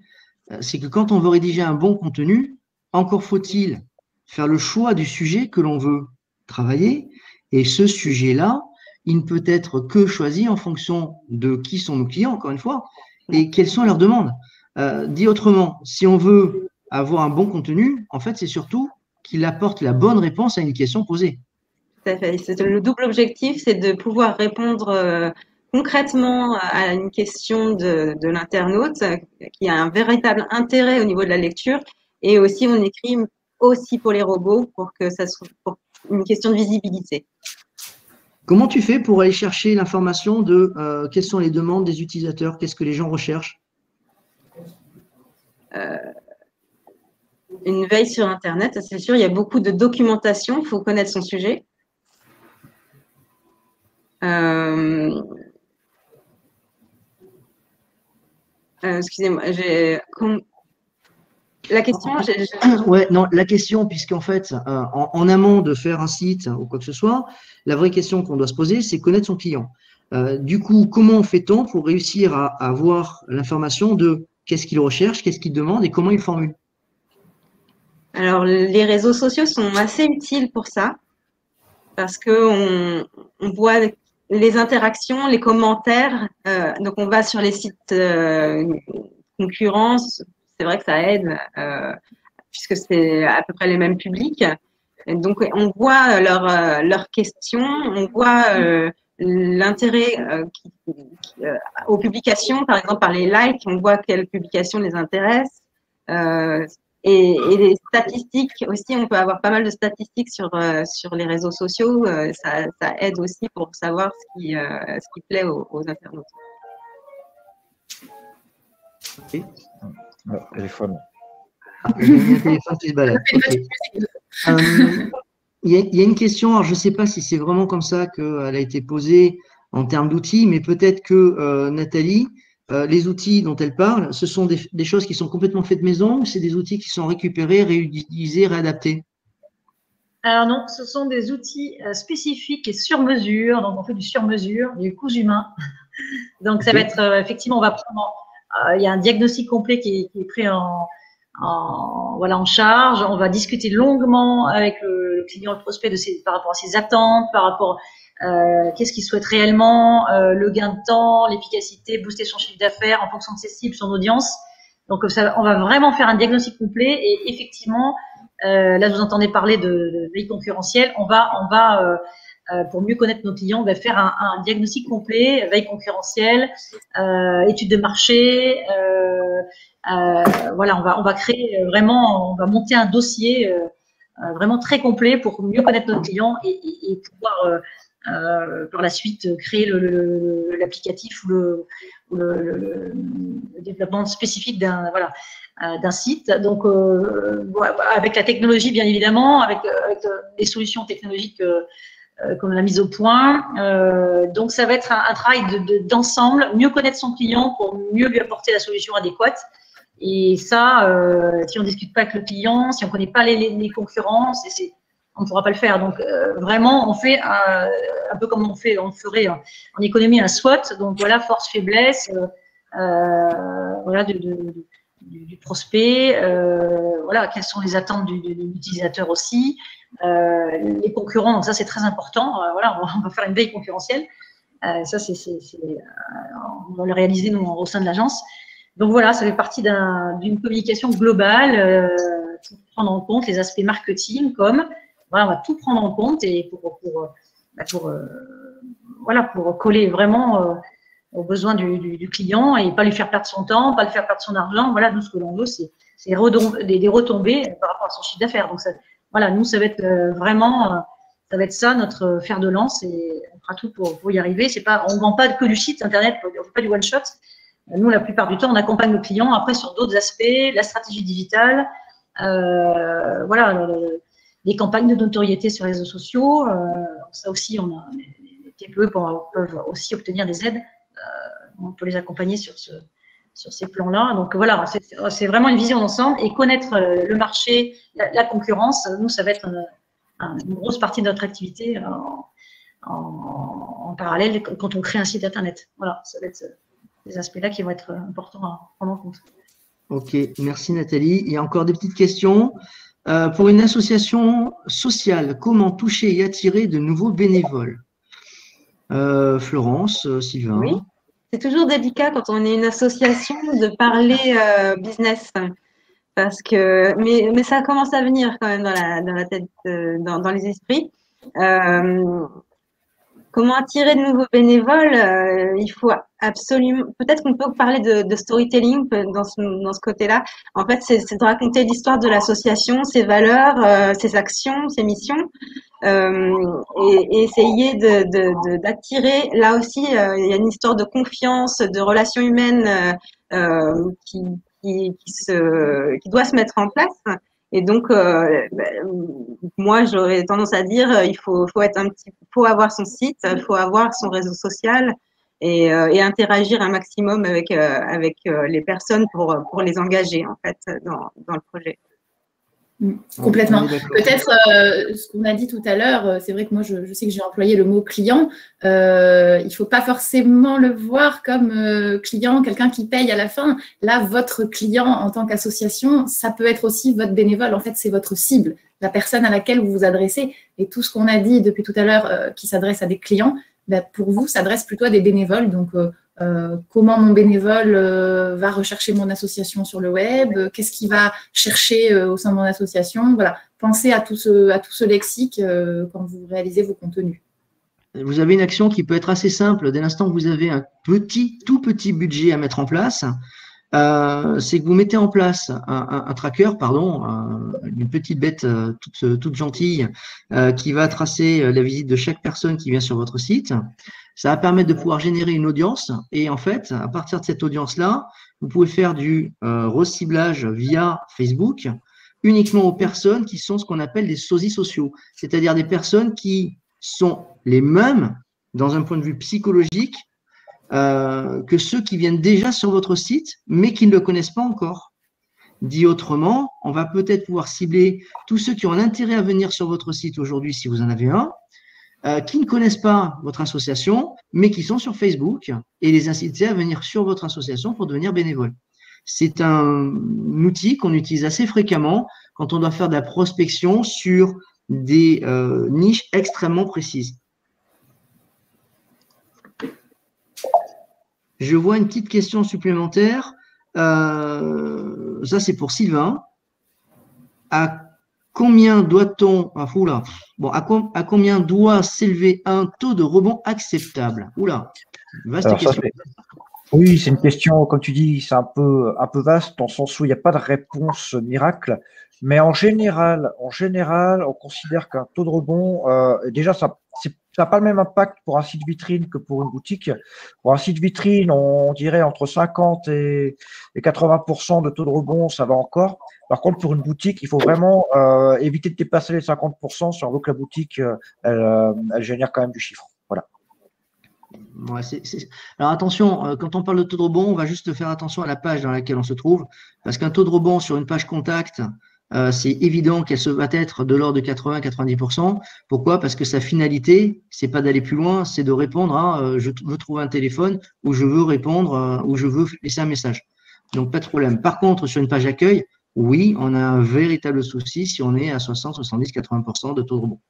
Speaker 2: C'est que quand on veut rédiger un bon contenu, encore faut-il faire le choix du sujet que l'on veut travailler. Et ce sujet-là, il ne peut être que choisi en fonction de qui sont nos clients, encore une fois, et quelles sont leurs demandes. Dit autrement, si on veut avoir un bon contenu, en fait, c'est surtout qu'il apporte la bonne réponse à une question posée.
Speaker 3: Tout à fait. Le double objectif, c'est de pouvoir répondre concrètement à une question de l'internaute qui a un véritable intérêt au niveau de la lecture. Et aussi, on écrit aussi pour les robots pour que ça soit pour une question de visibilité.
Speaker 2: Comment tu fais pour aller chercher l'information de quelles sont les demandes des utilisateurs? Qu'est-ce que les gens recherchent?
Speaker 3: Une veille sur Internet, c'est sûr. Il y a beaucoup de documentation. Il faut connaître son sujet. Excusez-moi, la question.
Speaker 2: Ouais, non, la question, puisqu'en fait, en amont de faire un site ou quoi que ce soit, la vraie question qu'on doit se poser, c'est connaître son client. Du coup, comment fait-on pour réussir à avoir l'information de qu'est-ce qu'il recherche, qu'est-ce qu'il demande et comment il formule?
Speaker 3: Alors, les réseaux sociaux sont assez utiles pour ça, parce qu'on voit les interactions, les commentaires. Donc, on va sur les sites concurrents. C'est vrai que ça aide, puisque c'est à peu près les mêmes publics. Et donc, on voit leurs questions, on voit l'intérêt aux publications, par exemple par les likes, on voit quelles publications les intéressent. Et les statistiques aussi, on peut avoir pas mal de statistiques sur les réseaux sociaux. Ça aide aussi pour savoir ce qui plaît aux internautes.
Speaker 2: Okay.
Speaker 4: Téléphone.
Speaker 2: Il y a un téléphone qui se balade. Okay. Il y a une question, alors je ne sais pas si c'est vraiment comme ça qu'elle a été posée en termes d'outils, mais peut-être que Nathalie, les outils dont elle parle, ce sont des choses qui sont complètement faites maison ou c'est des outils qui sont récupérés, réutilisés, réadaptés?
Speaker 5: Alors non, ce sont des outils spécifiques et sur mesure. Donc on fait du sur mesure, du cousu main. Donc ça va être effectivement, on va prendre, il y a un diagnostic complet qui est pris en charge. On va discuter longuement avec le client, le prospect par rapport à ses attentes, par rapport qu'est-ce qu'il souhaite réellement, le gain de temps, l'efficacité, booster son chiffre d'affaires en fonction de ses cibles, son audience. Donc ça, on va vraiment faire un diagnostic complet et effectivement, là vous entendez parler de veille concurrentielle, on va pour mieux connaître nos clients, on va faire un diagnostic complet, veille concurrentielle, étude de marché. Voilà, on va créer vraiment, on va monter un dossier vraiment très complet pour mieux connaître notre client et pouvoir par la suite créer l'applicatif ou le développement spécifique d'un site. Donc avec la technologie bien évidemment, avec des solutions technologiques comme la mise au point. Donc ça va être un travail d'ensemble, mieux connaître son client pour mieux lui apporter la solution adéquate. Et ça, si on ne discute pas avec le client, si on ne connaît pas les concurrents, on ne pourra pas le faire. Donc, vraiment, on fait un peu comme on ferait en économie un SWOT. Donc, voilà, force, faiblesse, voilà, du prospect, voilà, quelles sont les attentes de l'utilisateur aussi, les concurrents. Donc, ça, c'est très important. Voilà, on va faire une veille concurrentielle. Ça, on va le réaliser, nous, au sein de l'agence. Donc voilà, ça fait partie d'une communication globale, pour prendre en compte les aspects marketing, voilà, on va tout prendre en compte et pour coller vraiment aux besoins du client et pas lui faire perdre son temps, pas lui faire perdre son argent. Voilà, nous ce que l'on veut, c'est des retombées par rapport à son chiffre d'affaires. Donc voilà, nous ça va être vraiment, ça va être ça notre fer de lance et on fera tout pour y arriver. On ne vend pas que du site internet, on ne fait pas du one shot. Nous, la plupart du temps, on accompagne nos clients après sur d'autres aspects, la stratégie digitale, voilà, les campagnes de notoriété sur les réseaux sociaux. Ça aussi, les TPE peuvent aussi obtenir des aides. On peut les accompagner sur ces plans-là. Donc voilà, c'est vraiment une vision d'ensemble et connaître le marché, la concurrence. Nous, ça va être une grosse partie de notre activité en parallèle quand on crée un site internet. Voilà, ça va être ces aspects-là qui vont être importants à prendre en compte.
Speaker 2: Ok, merci Nathalie. Il y a encore des petites questions. Pour une association sociale, comment toucher et attirer de nouveaux bénévoles? Florence, Sylvain.
Speaker 3: Oui. c'est toujours délicat quand on est une association de parler business. Parce que, mais ça commence à venir quand même dans la tête, dans les esprits. Comment attirer de nouveaux bénévoles? Il faut absolument. Peut-être qu'on peut parler de storytelling dans ce côté-là. En fait, c'est de raconter l'histoire de l'association, ses valeurs, ses actions, ses missions, et essayer d'attirer. Là aussi, il y a une histoire de confiance, de relations humaines qui doit se mettre en place. Et donc, moi, j'aurais tendance à dire, faut avoir son site, faut avoir son réseau social et interagir un maximum avec les personnes pour les engager en fait dans le projet.
Speaker 1: Complètement. Peut-être ce qu'on a dit tout à l'heure, c'est vrai que moi je sais que j'ai employé le mot client. Il ne faut pas forcément le voir comme client, quelqu'un qui paye à la fin. Là, votre client en tant qu'association, ça peut être aussi votre bénévole. En fait, c'est votre cible, la personne à laquelle vous vous adressez. Et tout ce qu'on a dit depuis tout à l'heure qui s'adresse à des clients, ben, pour vous, s'adresse plutôt à des bénévoles. Donc, comment mon bénévole va rechercher mon association sur le web, qu'est-ce qu'il va chercher au sein de mon association. Voilà, pensez à tout ce lexique quand vous réalisez vos contenus.
Speaker 2: Vous avez une action qui peut être assez simple. Dès l'instant que vous avez un tout petit budget à mettre en place, c'est que vous mettez en place un tracker, une petite bête toute gentille qui va tracer la visite de chaque personne qui vient sur votre site. Ça va permettre de pouvoir générer une audience et en fait, à partir de cette audience-là, vous pouvez faire du reciblage via Facebook uniquement aux personnes qui sont ce qu'on appelle des sosies sociaux, c'est-à-dire des personnes qui sont les mêmes dans un point de vue psychologique que ceux qui viennent déjà sur votre site, mais qui ne le connaissent pas encore. Dit autrement, on va peut-être pouvoir cibler tous ceux qui ont un intérêt à venir sur votre site aujourd'hui, si vous en avez un, qui ne connaissent pas votre association, mais qui sont sur Facebook, et les inciter à venir sur votre association pour devenir bénévole. C'est un outil qu'on utilise assez fréquemment quand on doit faire de la prospection sur des niches extrêmement précises. Je vois une petite question supplémentaire. Ça, c'est pour Sylvain. À combien doit-on… à combien doit s'élever un taux de rebond acceptable? Vaste question.
Speaker 4: Oui, c'est une question, comme tu dis, c'est un peu vaste, dans le sens où il n'y a pas de réponse miracle. Mais en général, on considère qu'un taux de rebond, déjà, ça n'a pas le même impact pour un site vitrine que pour une boutique. Pour un site vitrine, on dirait entre 50 et 80% de taux de rebond, ça va encore. Par contre, pour une boutique, il faut vraiment éviter de dépasser les 50% si on veut que la boutique, elle génère quand même du chiffre. Voilà.
Speaker 2: Ouais, Alors attention, quand on parle de taux de rebond, on va juste faire attention à la page dans laquelle on se trouve, parce qu'un taux de rebond sur une page contact, c'est évident qu'elle va être de l'ordre de 80-90%. Pourquoi? Parce que sa finalité, c'est pas d'aller plus loin, c'est de répondre à je veux trouver un téléphone ou je veux répondre ou je veux laisser un message. Donc pas de problème. Par contre, sur une page accueil, oui, on a un véritable souci si on est à 60, 70, 80% de taux de rebond.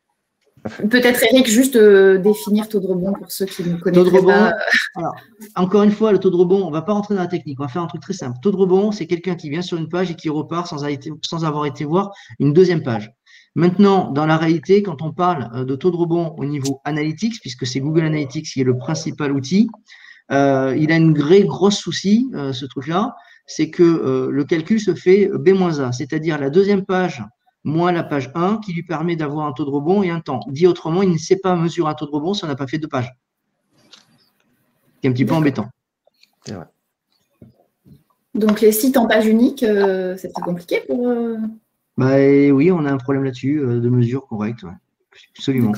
Speaker 1: Peut-être, Eric, juste définir taux de rebond pour ceux qui ne connaissent pas.
Speaker 2: Alors, encore une fois, le taux de rebond, on ne va pas rentrer dans la technique, on va faire un truc très simple. Taux de rebond, c'est quelqu'un qui vient sur une page et qui repart sans avoir été voir une deuxième page. Maintenant, dans la réalité, quand on parle de taux de rebond au niveau analytics, puisque c'est Google Analytics qui est le principal outil, il a une grosse souci, ce truc-là, c'est que le calcul se fait B-A, c'est-à-dire la deuxième page moins la page 1 qui lui permet d'avoir un taux de rebond et un temps. Dit autrement, il ne sait pas mesurer un taux de rebond si on n'a pas fait 2 pages. C'est un petit peu embêtant.
Speaker 4: C'est vrai.
Speaker 1: Donc, les sites en page unique, c'est plus compliqué pour…
Speaker 2: Oui, on a un problème là-dessus, de mesure correcte. Ouais. Absolument.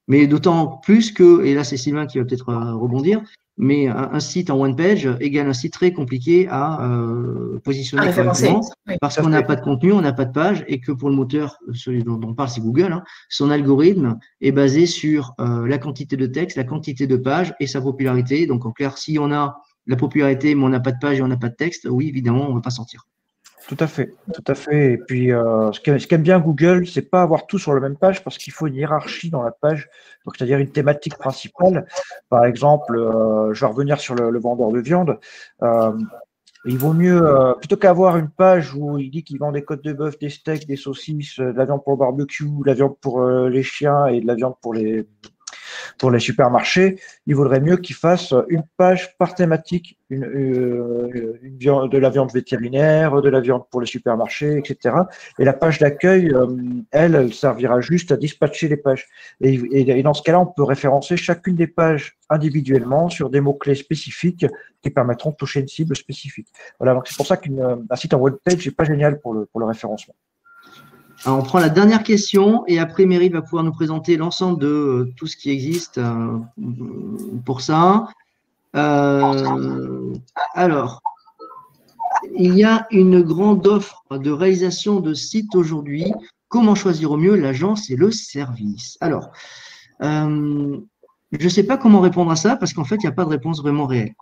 Speaker 2: Mais d'autant plus que, et là c'est Sylvain qui va peut-être rebondir, mais un site en one page égale un site très compliqué à positionner correctement, parce qu'on n'a pas de contenu, on n'a pas de page, et que pour le moteur, celui dont on parle, c'est Google, hein, son algorithme est basé sur la quantité de texte, la quantité de pages et sa popularité. Donc en clair, si on a la popularité mais on n'a pas de page et on n'a pas de texte, oui, évidemment, on ne va pas sortir.
Speaker 4: Tout à fait, tout à fait. Et puis, ce qu'aime bien Google, c'est pas avoir tout sur la même page parce qu'il faut une hiérarchie dans la page. Donc, c'est-à-dire une thématique principale. Par exemple, je vais revenir sur le vendeur de viande. Euh, il vaut mieux, plutôt qu'avoir une page où il dit qu'il vend des côtes de bœuf, des steaks, des saucisses, de la viande pour le barbecue, de la viande pour les chiens et de la viande pour les supermarchés, il vaudrait mieux qu'ils fassent une page par thématique, une viande, de la viande vétérinaire, de la viande pour les supermarchés, etc. Et la page d'accueil, elle servira juste à dispatcher les pages. Et dans ce cas-là, on peut référencer chacune des pages individuellement sur des mots-clés spécifiques qui permettront de toucher une cible spécifique. Voilà, donc c'est pour ça qu'un site en web page n'est pas génial pour le référencement.
Speaker 2: Alors, on prend la dernière question et après Meryl va pouvoir nous présenter l'ensemble de tout ce qui existe pour ça. Alors, il y a une grande offre de réalisation de sites aujourd'hui. Comment choisir au mieux l'agence et le service? Alors, je ne sais pas comment répondre à ça parce qu'en fait, il n'y a pas de réponse vraiment réelle.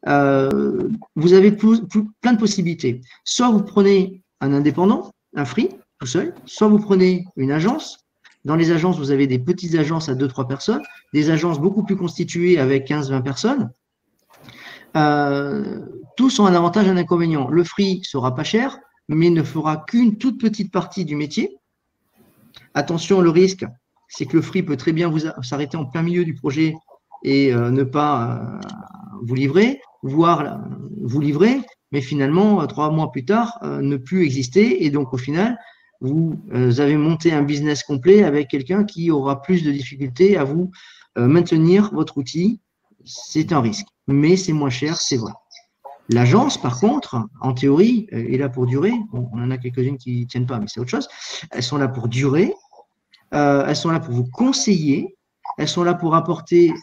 Speaker 2: Vous avez plein de possibilités. Soit vous prenez un indépendant, un free, tout seul, soit vous prenez une agence. Dans les agences, vous avez des petites agences à 2-3 personnes, des agences beaucoup plus constituées avec 15-20 personnes. Tous ont un avantage et un inconvénient. Le free sera pas cher, mais ne fera qu'une toute petite partie du métier. Attention, le risque, c'est que le free peut très bien s'arrêter en plein milieu du projet et ne pas vous livrer, voire vous livrer, mais finalement, 3 mois plus tard, ne plus exister. Et donc, au final, vous avez monté un business complet avec quelqu'un qui aura plus de difficultés à vous maintenir votre outil. C'est un risque, mais c'est moins cher, c'est vrai. L'agence, par contre, en théorie, est là pour durer. Bon, on en a quelques-unes qui ne tiennent pas, mais c'est autre chose. Elles sont là pour durer. Elles sont là pour vous conseiller. Elles sont là pour apporter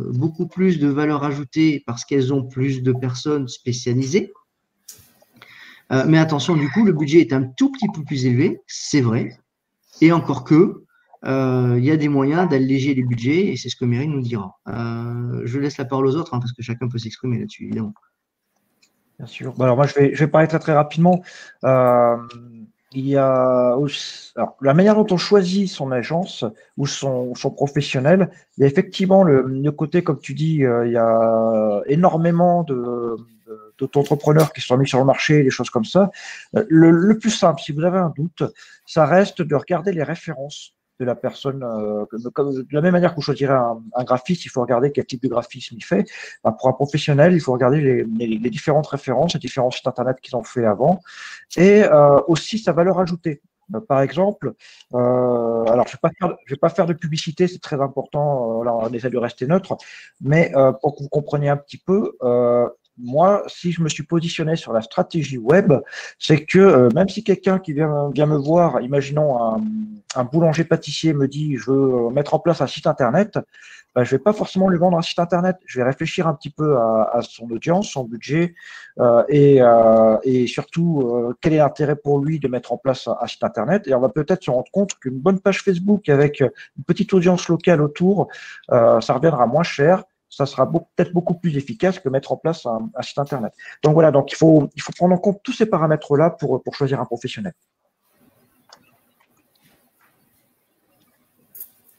Speaker 2: beaucoup plus de valeur ajoutée parce qu'elles ont plus de personnes spécialisées. Mais attention, du coup, le budget est un tout petit peu plus élevé, c'est vrai. Et encore que, il y a des moyens d'alléger les budgets et c'est ce que Meryl nous dira. Je laisse la parole aux autres parce que chacun peut s'exprimer là-dessus, évidemment.
Speaker 4: Bien sûr. Alors moi, je vais parler très très rapidement. Il y a aussi, alors, la manière dont on choisit son agence ou son professionnel. Il y a effectivement le côté, comme tu dis, il y a énormément d'auto-entrepreneurs qui sont mis sur le marché, des choses comme ça. Le plus simple, si vous avez un doute, ça reste de regarder les références de la personne. De la même manière que vous choisirez un graphiste, il faut regarder quel type de graphisme il fait. Pour un professionnel, il faut regarder les différentes références, les différents sites internet qu'ils ont fait avant, et aussi sa valeur ajoutée. Par exemple, alors je vais pas faire de publicité, c'est très important. Là, on essaie de rester neutre, mais pour que vous compreniez un petit peu. Moi, si je me suis positionné sur la stratégie web, c'est que même si quelqu'un qui vient me voir, imaginons un boulanger-pâtissier me dit je veux mettre en place un site internet, je vais pas forcément lui vendre un site internet. Je vais réfléchir un petit peu à son audience, son budget et surtout quel est l'intérêt pour lui de mettre en place un site internet. Et on va peut-être se rendre compte qu'une bonne page Facebook avec une petite audience locale autour, ça reviendra moins cher. Ça sera peut-être beaucoup plus efficace que mettre en place un site internet. Donc voilà, donc il faut prendre en compte tous ces paramètres-là pour choisir un professionnel.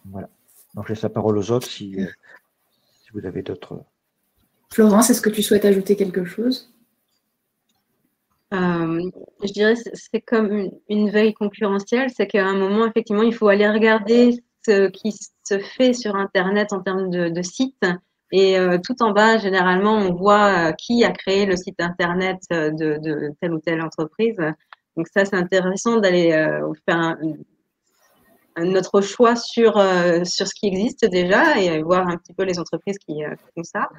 Speaker 4: Voilà. Donc je laisse la parole aux autres si vous avez d'autres.
Speaker 1: Florence, est-ce que tu souhaites ajouter quelque chose?
Speaker 3: Je dirais que c'est comme une veille concurrentielle, c'est qu'à un moment, effectivement, il faut aller regarder ce qui se fait sur Internet en termes de sites. Et tout en bas, généralement, on voit qui a créé le site Internet de telle ou telle entreprise. Donc ça, c'est intéressant d'aller faire notre choix sur ce qui existe déjà et voir un petit peu les entreprises qui font ça.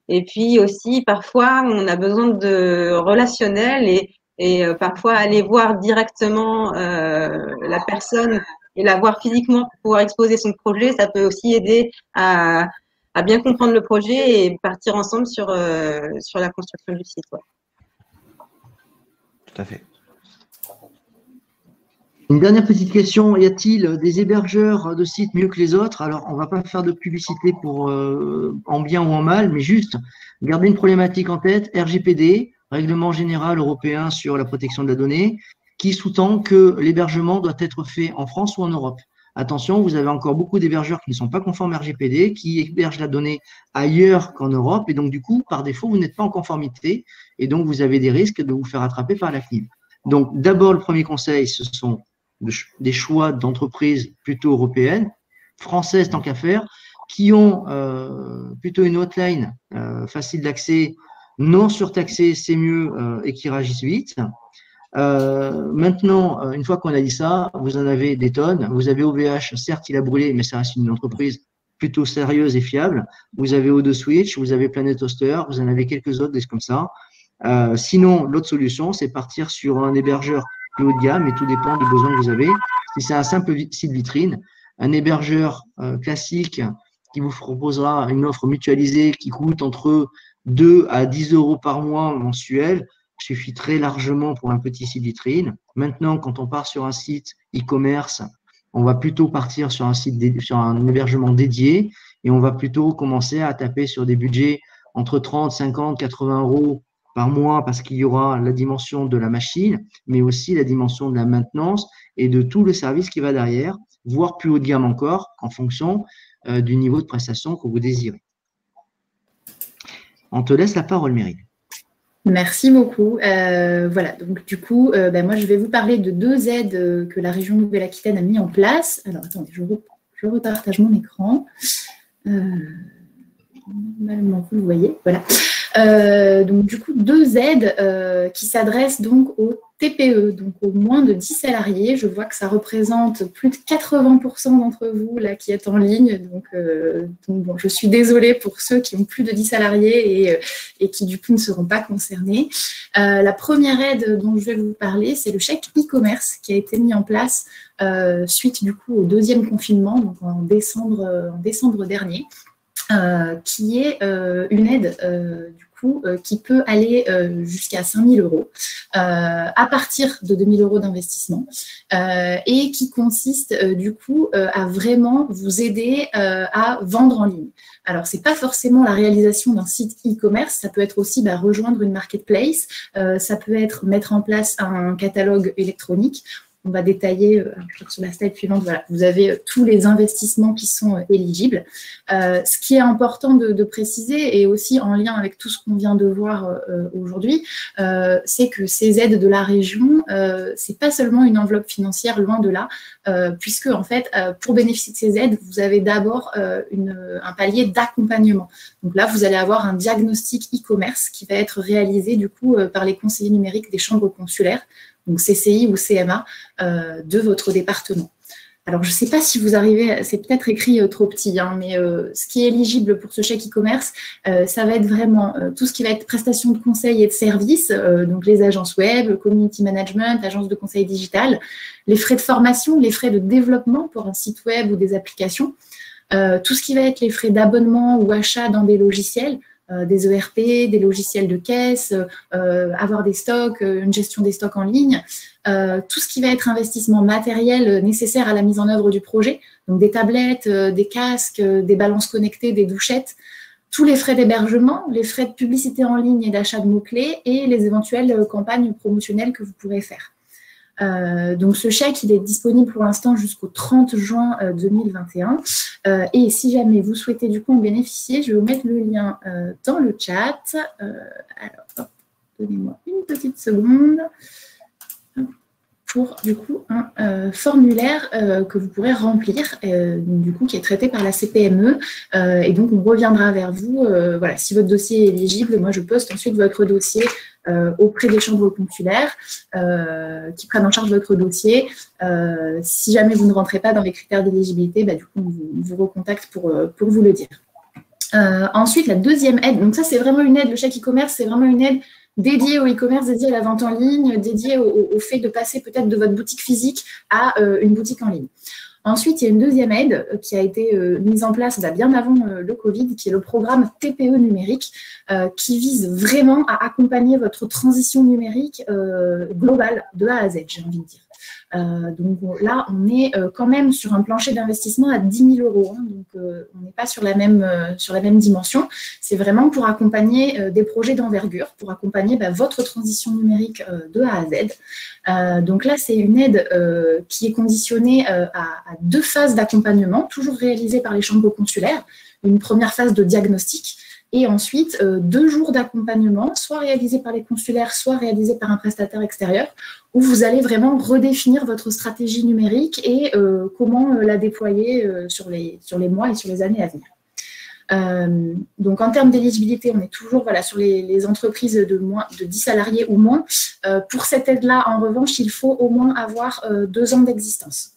Speaker 3: Et puis aussi, parfois, on a besoin de relationnel et parfois aller voir directement la personne et la voir physiquement pour pouvoir exposer son projet, ça peut aussi aider à bien comprendre le projet et partir ensemble sur la construction du site. Ouais.
Speaker 4: Tout à fait.
Speaker 2: Une dernière petite question, y a-t-il des hébergeurs de sites mieux que les autres? Alors, on ne va pas faire de publicité pour en bien ou en mal, mais juste garder une problématique en tête, RGPD, règlement général européen sur la protection de la donnée, qui sous-tend que l'hébergement doit être fait en France ou en Europe. Attention, vous avez encore beaucoup d'hébergeurs qui ne sont pas conformes RGPD, qui hébergent la donnée ailleurs qu'en Europe, et donc du coup, par défaut, vous n'êtes pas en conformité, et donc vous avez des risques de vous faire attraper par la CNIL. Donc d'abord, le premier conseil, ce sont des choix d'entreprises plutôt européennes, françaises tant qu'à faire, qui ont plutôt une hotline facile d'accès, non surtaxée, c'est mieux, et qui réagissent vite. Maintenant, une fois qu'on a dit ça, vous en avez des tonnes. Vous avez OVH, certes, il a brûlé, mais ça reste une entreprise plutôt sérieuse et fiable. Vous avez O2 Switch, vous avez Planet Hoster, vous en avez quelques autres, des comme ça. Sinon, l'autre solution, c'est partir sur un hébergeur plus haut de gamme, et tout dépend du besoin que vous avez. Si c'est un simple site vitrine, un hébergeur classique qui vous proposera une offre mutualisée qui coûte entre 2 à 10 euros par mois mensuel, suffit très largement pour un petit site vitrine. Maintenant, quand on part sur un site e-commerce, on va plutôt partir sur un hébergement dédié, et on va plutôt commencer à taper sur des budgets entre 30, 50, 80 euros par mois, parce qu'il y aura la dimension de la machine, mais aussi la dimension de la maintenance et de tout le service qui va derrière, voire plus haut de gamme encore, en fonction du niveau de prestation que vous désirez. On te laisse la parole, Meryl.
Speaker 1: Merci beaucoup. Voilà, donc du coup, moi je vais vous parler de 2 aides que la région Nouvelle-Aquitaine a mis en place. Alors attendez, je repartage mon écran. Normalement, vous le voyez, voilà. Donc du coup, 2 aides qui s'adressent donc aux TPE, donc aux moins de 10 salariés. Je vois que ça représente plus de 80% d'entre vous là qui êtes en ligne. Donc bon, je suis désolée pour ceux qui ont plus de 10 salariés et qui du coup ne seront pas concernés. La première aide dont je vais vous parler, c'est le chèque e-commerce qui a été mis en place suite du coup au 2e confinement, donc en décembre dernier. Qui est une aide du coup qui peut aller jusqu'à 5 000 euros à partir de 2 000 euros d'investissement et qui consiste du coup à vraiment vous aider à vendre en ligne. Alors, ce n'est pas forcément la réalisation d'un site e-commerce, ça peut être aussi rejoindre une marketplace, ça peut être mettre en place un catalogue électronique. On va détailler sur la slide suivante. Voilà, vous avez tous les investissements qui sont éligibles. Ce qui est important de préciser, et aussi en lien avec tout ce qu'on vient de voir aujourd'hui, c'est que ces aides de la région, c'est pas seulement une enveloppe financière, loin de là, puisque en fait, pour bénéficier de ces aides, vous avez d'abord un palier d'accompagnement. Donc là, vous allez avoir un diagnostic e-commerce qui va être réalisé du coup par les conseillers numériques des chambres consulaires, donc CCI ou CMA, de votre département. Alors, je ne sais pas si vous arrivez, c'est peut-être écrit trop petit, hein, mais ce qui est éligible pour ce chèque e-commerce, ça va être vraiment tout ce qui va être prestation de conseil et de services, donc les agences web, community management, agences de conseil digital, les frais de formation, les frais de développement pour un site web ou des applications, tout ce qui va être les frais d'abonnement ou achat dans des logiciels, des ERP, des logiciels de caisse, avoir des stocks, une gestion des stocks en ligne, tout ce qui va être investissement matériel nécessaire à la mise en œuvre du projet, donc des tablettes, des casques, des balances connectées, des douchettes, tous les frais d'hébergement, les frais de publicité en ligne et d'achat de mots-clés et les éventuelles campagnes promotionnelles que vous pourrez faire. Donc ce chèque, il est disponible pour l'instant jusqu'au 30 juin 2021. Et si jamais vous souhaitez du coup en bénéficier, je vais vous mettre le lien dans le chat. Alors, donnez-moi une petite seconde pour du coup un formulaire que vous pourrez remplir, du coup qui est traité par la CPME. Et donc on reviendra vers vous. Voilà, si votre dossier est éligible, moi je poste ensuite votre dossier auprès des chambres consulaires qui prennent en charge votre dossier. Si jamais vous ne rentrez pas dans les critères d'éligibilité, du coup, on vous recontacte pour vous le dire. Ensuite, la deuxième aide, donc ça, c'est vraiment une aide, le chèque e-commerce, c'est vraiment une aide dédiée au e-commerce, dédiée à la vente en ligne, dédiée au fait de passer peut-être de votre boutique physique à une boutique en ligne. Ensuite, il y a une deuxième aide qui a été mise en place bien avant le Covid, qui est le programme TPE numérique, qui vise vraiment à accompagner votre transition numérique globale de A à Z, j'ai envie de dire. Donc là, on est quand même sur un plancher d'investissement à 10 000 €. Hein, donc on n'est pas sur la même dimension. C'est vraiment pour accompagner des projets d'envergure, pour accompagner votre transition numérique de A à Z. Donc là, c'est une aide qui est conditionnée à 2 phases d'accompagnement, toujours réalisées par les chambres consulaires. Une première phase de diagnostic et ensuite 2 jours d'accompagnement, soit réalisés par les consulaires, soit réalisés par un prestataire extérieur, où vous allez vraiment redéfinir votre stratégie numérique et comment la déployer sur les mois et sur les années à venir. Donc en termes d'éligibilité, on est toujours sur les entreprises de 10 salariés ou moins. Pour cette aide-là, en revanche, il faut au moins avoir 2 ans d'existence.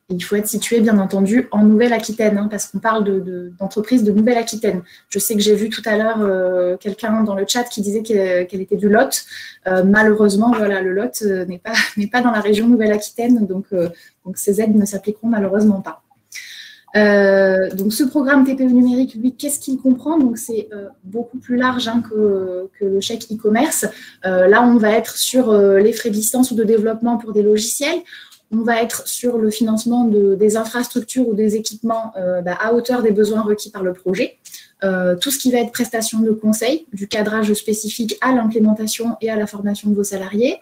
Speaker 1: Il faut être situé, bien entendu, en Nouvelle-Aquitaine, hein, parce qu'on parle d'entreprises de Nouvelle-Aquitaine. Je sais que j'ai vu tout à l'heure quelqu'un dans le chat qui disait qu'elle était du Lot. Malheureusement, le Lot n'est pas dans la région Nouvelle-Aquitaine, donc ces aides ne s'appliqueront malheureusement pas. Donc ce programme TPE numérique, lui, qu'est-ce qu'il comprend? Donc c'est beaucoup plus large que le chèque e-commerce. Là, on va être sur les frais de licence ou de développement pour des logiciels. On va être sur le financement des infrastructures ou des équipements à hauteur des besoins requis par le projet. Tout ce qui va être prestation de conseil, du cadrage spécifique à l'implémentation et à la formation de vos salariés.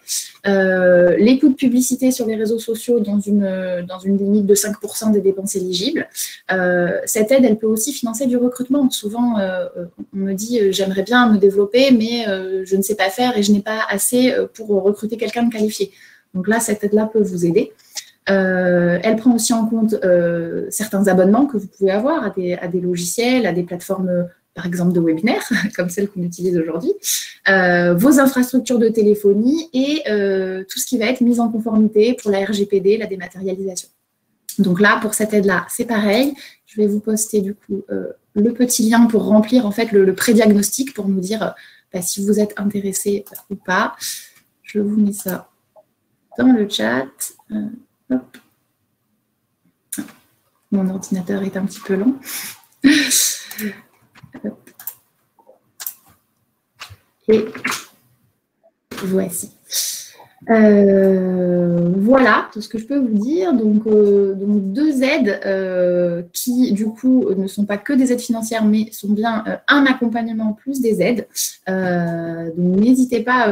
Speaker 1: Les coûts de publicité sur les réseaux sociaux dans une limite de 5% des dépenses éligibles. Cette aide, elle peut aussi financer du recrutement. Souvent, on me dit j'aimerais bien me développer, mais je ne sais pas faire et je n'ai pas assez pour recruter quelqu'un de qualifié. Donc là, cette aide-là peut vous aider. Elle prend aussi en compte certains abonnements que vous pouvez avoir à des logiciels, à des plateformes, par exemple, de webinaires, comme celle qu'on utilise aujourd'hui, vos infrastructures de téléphonie et tout ce qui va être mise en conformité pour la RGPD, la dématérialisation. Donc là, pour cette aide-là, c'est pareil. Je vais vous poster du coup le petit lien pour remplir en fait le pré-diagnostic pour nous dire si vous êtes intéressé ou pas. Je vous mets ça dans le chat. Hop. Mon ordinateur est un petit peu long. Et voici. Voilà tout ce que je peux vous dire. Donc 2 aides qui, du coup, ne sont pas que des aides financières, mais sont bien un accompagnement plus des aides. Donc, n'hésitez pas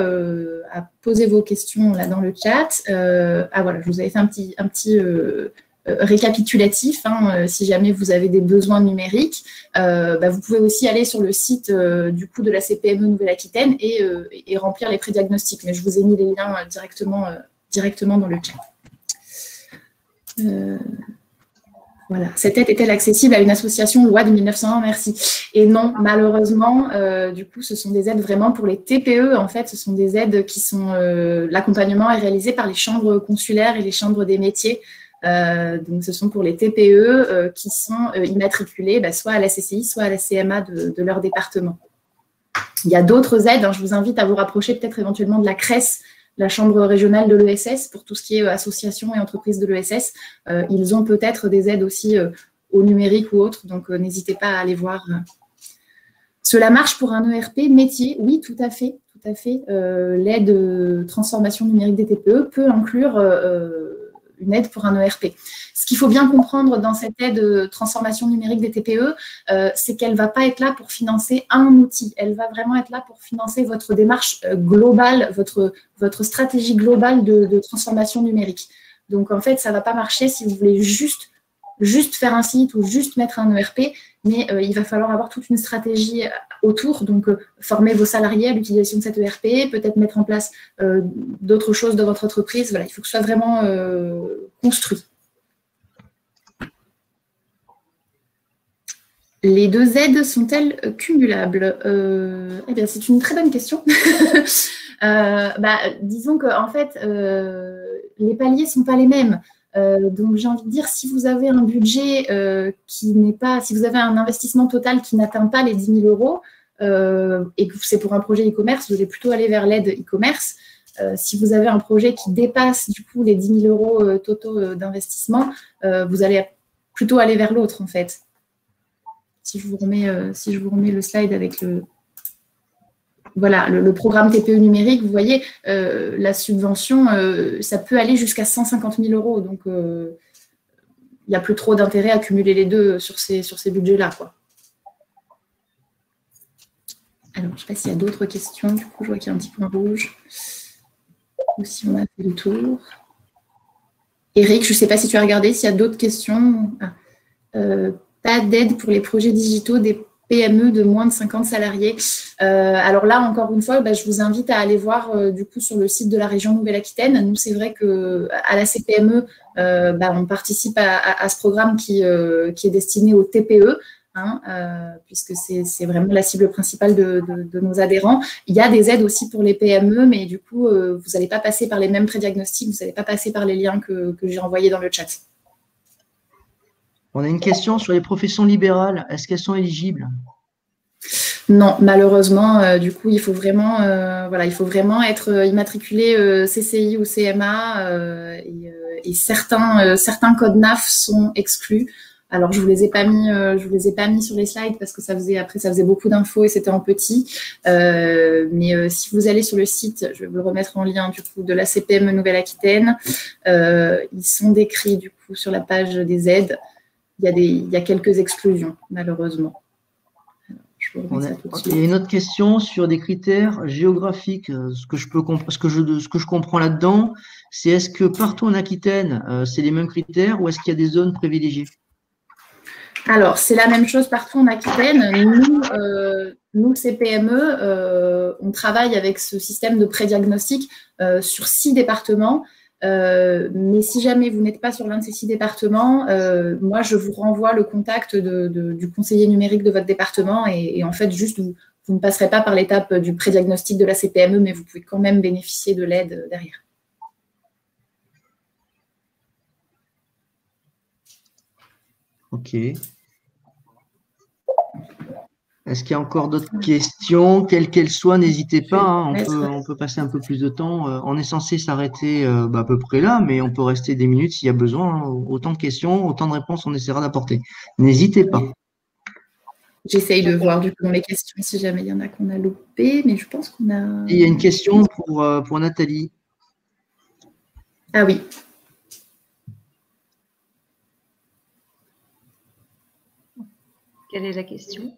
Speaker 1: à poser vos questions là dans le chat. Voilà, je vous avais fait un petit récapitulatif. Hein, si jamais vous avez des besoins numériques, vous pouvez aussi aller sur le site du coup de la CPME Nouvelle-Aquitaine et remplir les pré-diagnostics. Mais je vous ai mis les liens directement dans le chat. Voilà. Cette aide est-elle accessible à une association loi de 1901? Merci. Et non, malheureusement, du coup, ce sont des aides vraiment pour les TPE. En fait, ce sont des aides qui sont… l'accompagnement est réalisé par les chambres consulaires et les chambres des métiers. Donc, ce sont pour les TPE qui sont immatriculés soit à la CCI, soit à la CMA de leur département. Il y a d'autres aides. Hein, je vous invite à vous rapprocher peut-être éventuellement de la CRES, la chambre régionale de l'ESS, pour tout ce qui est association et entreprise de l'ESS. Ils ont peut-être des aides aussi au numérique ou autre, donc n'hésitez pas à aller voir. Cela marche pour un ERP métier? Oui, tout à fait. Tout à fait. L'aide transformation numérique des TPE peut inclure une aide pour un ERP. Ce qu'il faut bien comprendre dans cette aide transformation numérique des TPE, c'est qu'elle ne va pas être là pour financer un outil. Elle va vraiment être là pour financer votre démarche globale, votre stratégie globale de transformation numérique. Donc, en fait, ça ne va pas marcher si vous voulez juste faire un site ou juste mettre un ERP, mais il va falloir avoir toute une stratégie autour, donc former vos salariés à l'utilisation de cet ERP, peut-être mettre en place d'autres choses dans votre entreprise. Voilà, il faut que ce soit vraiment construit. Les 2 aides sont-elles cumulables? Eh bien, c'est une très bonne question. Disons qu'en fait, les paliers ne sont pas les mêmes. Donc, j'ai envie de dire, si vous avez un budget qui n'est pas… Si vous avez un investissement total qui n'atteint pas les 10 000 € et que c'est pour un projet e-commerce, vous allez plutôt aller vers l'aide e-commerce. Si vous avez un projet qui dépasse du coup les 10 000 € totaux d'investissement, vous allez plutôt aller vers l'autre en fait. Si je vous remets le slide avec le… voilà, le programme TPE numérique, vous voyez, la subvention, ça peut aller jusqu'à 150 000 €. Donc, il n'y a plus trop d'intérêt à cumuler les deux sur ces budgets-là, quoi. Alors, je ne sais pas s'il y a d'autres questions. Du coup, je vois qu'il y a un petit point rouge. Ou si on a fait le tour. Eric, je ne sais pas si tu as regardé, s'il y a d'autres questions. Pas d'aide pour les projets digitaux des PME de moins de 50 salariés. Alors là, encore une fois, je vous invite à aller voir du coup sur le site de la région Nouvelle-Aquitaine. Nous, c'est vrai qu'à la CPME, on participe à ce programme qui est destiné aux TPE. Puisque c'est vraiment la cible principale de nos adhérents. Il y a des aides aussi pour les PME, mais du coup, vous n'allez pas passer par les mêmes prédiagnostics, vous n'allez pas passer par les liens que j'ai envoyés dans le chat.
Speaker 2: On a une question sur les professions libérales. Est-ce qu'elles sont éligibles?
Speaker 1: Non, malheureusement, du coup, il faut vraiment être immatriculé CCI ou CMA et certains codes NAF sont exclus. Alors, je vous les ai pas mis sur les slides parce que ça faisait beaucoup d'infos et c'était en petit. Mais si vous allez sur le site, je vais vous le remettre en lien du coup de la CPME Nouvelle-Aquitaine. Ils sont décrits du coup sur la page des aides. Il y a quelques exclusions, malheureusement. Alors,
Speaker 2: il y a une autre question sur des critères géographiques. Ce que je comprends là-dedans, c'est est-ce que partout en Aquitaine, c'est les mêmes critères ou est-ce qu'il y a des zones privilégiées?
Speaker 1: Alors, c'est la même chose partout en Aquitaine. Nous CPME, on travaille avec ce système de prédiagnostic sur 6 départements. Mais si jamais vous n'êtes pas sur l'un de ces 6 départements, moi, je vous renvoie le contact du conseiller numérique de votre département et en fait, juste, vous ne passerez pas par l'étape du prédiagnostic de la CPME, mais vous pouvez quand même bénéficier de l'aide derrière.
Speaker 2: Ok. Est-ce qu'il y a encore d'autres questions? Quelles qu'elles soient, n'hésitez pas. On peut passer un peu plus de temps. On est censé s'arrêter à peu près là, mais on peut rester des minutes s'il y a besoin. Autant de questions, autant de réponses, on essaiera d'apporter. N'hésitez pas.
Speaker 1: J'essaye de voir du coup dans les questions si jamais il y en a qu'on a loupé, mais je pense qu'on a…
Speaker 2: Il y a une question pour Nathalie.
Speaker 1: Ah oui.
Speaker 5: Quelle est la question?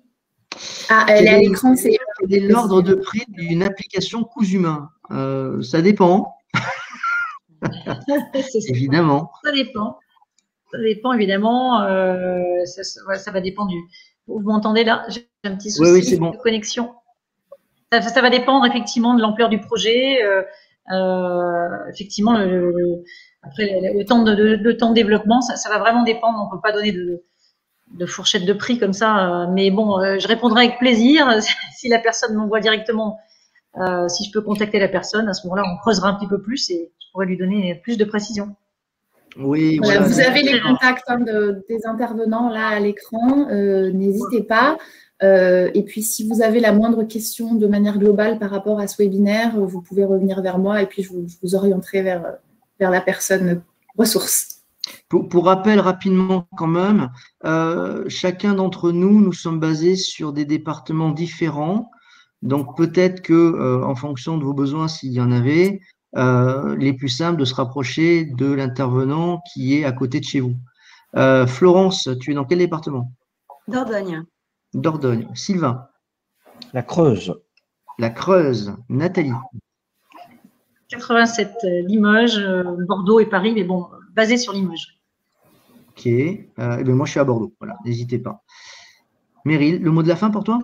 Speaker 1: Ah, elle est à l'écran.
Speaker 2: Quel est l'ordre de prix d'une application coûts humains? Ça dépend. Évidemment.
Speaker 5: Ça dépend. Ça dépend, évidemment. Ça va dépendre du… Vous m'entendez là? J'ai un petit souci de connexion. Ça va dépendre effectivement de l'ampleur du projet. Effectivement, après, le temps de développement, ça va vraiment dépendre. On ne peut pas donner de fourchette de prix comme ça. Mais bon, je répondrai avec plaisir si la personne m'envoie directement. Si je peux contacter la personne, à ce moment-là, on creusera un petit peu plus et je pourrai lui donner plus de précision.
Speaker 2: Oui,
Speaker 1: voilà, vous avez les contacts des intervenants là à l'écran. N'hésitez pas. Et puis, si vous avez la moindre question de manière globale par rapport à ce webinaire, vous pouvez revenir vers moi et puis je vous orienterai vers la personne ressource.
Speaker 2: Pour rappel rapidement quand même, chacun d'entre nous sommes basés sur des départements différents. Donc peut-être que en fonction de vos besoins, s'il y en avait, les plus simples de se rapprocher de l'intervenant qui est à côté de chez vous. Florence, tu es dans quel département?
Speaker 3: Dordogne.
Speaker 2: Dordogne. Sylvain?
Speaker 4: La Creuse.
Speaker 2: La Creuse. Nathalie?
Speaker 5: 87, Limoges, Bordeaux et Paris, mais bon, basé sur Limoges.
Speaker 2: Ok. Et bien moi, je suis à Bordeaux. Voilà, n'hésitez pas. Meryl, le mot de la fin pour toi?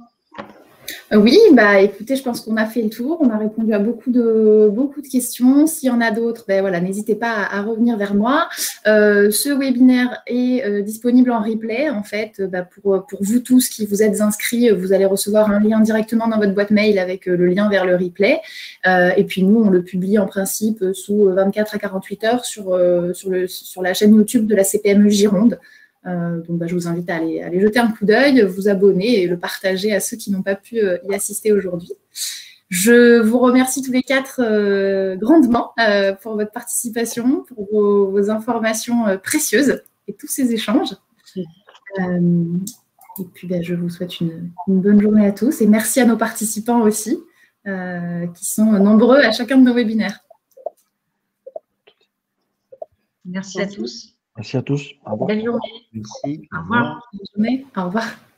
Speaker 1: Oui, écoutez, je pense qu'on a fait le tour. On a répondu à beaucoup de questions. S'il y en a d'autres, voilà, n'hésitez pas à revenir vers moi. Ce webinaire est disponible en replay. En fait, pour vous tous qui vous êtes inscrits, vous allez recevoir un lien directement dans votre boîte mail avec le lien vers le replay. Et puis nous, on le publie en principe sous 24 à 48 heures sur la chaîne YouTube de la CPME Gironde. Donc, je vous invite à aller jeter un coup d'œil, vous abonner et le partager à ceux qui n'ont pas pu y assister aujourd'hui. Je vous remercie tous les 4 grandement pour votre participation, pour vos informations précieuses et tous ces échanges. Et puis, je vous souhaite une bonne journée à tous et merci à nos participants aussi qui sont nombreux à chacun de nos webinaires.
Speaker 5: Merci à tous.
Speaker 4: Merci à tous.
Speaker 5: Au revoir. Belle journée.
Speaker 2: Merci.
Speaker 5: Au revoir.
Speaker 1: Bonne journée. Au revoir.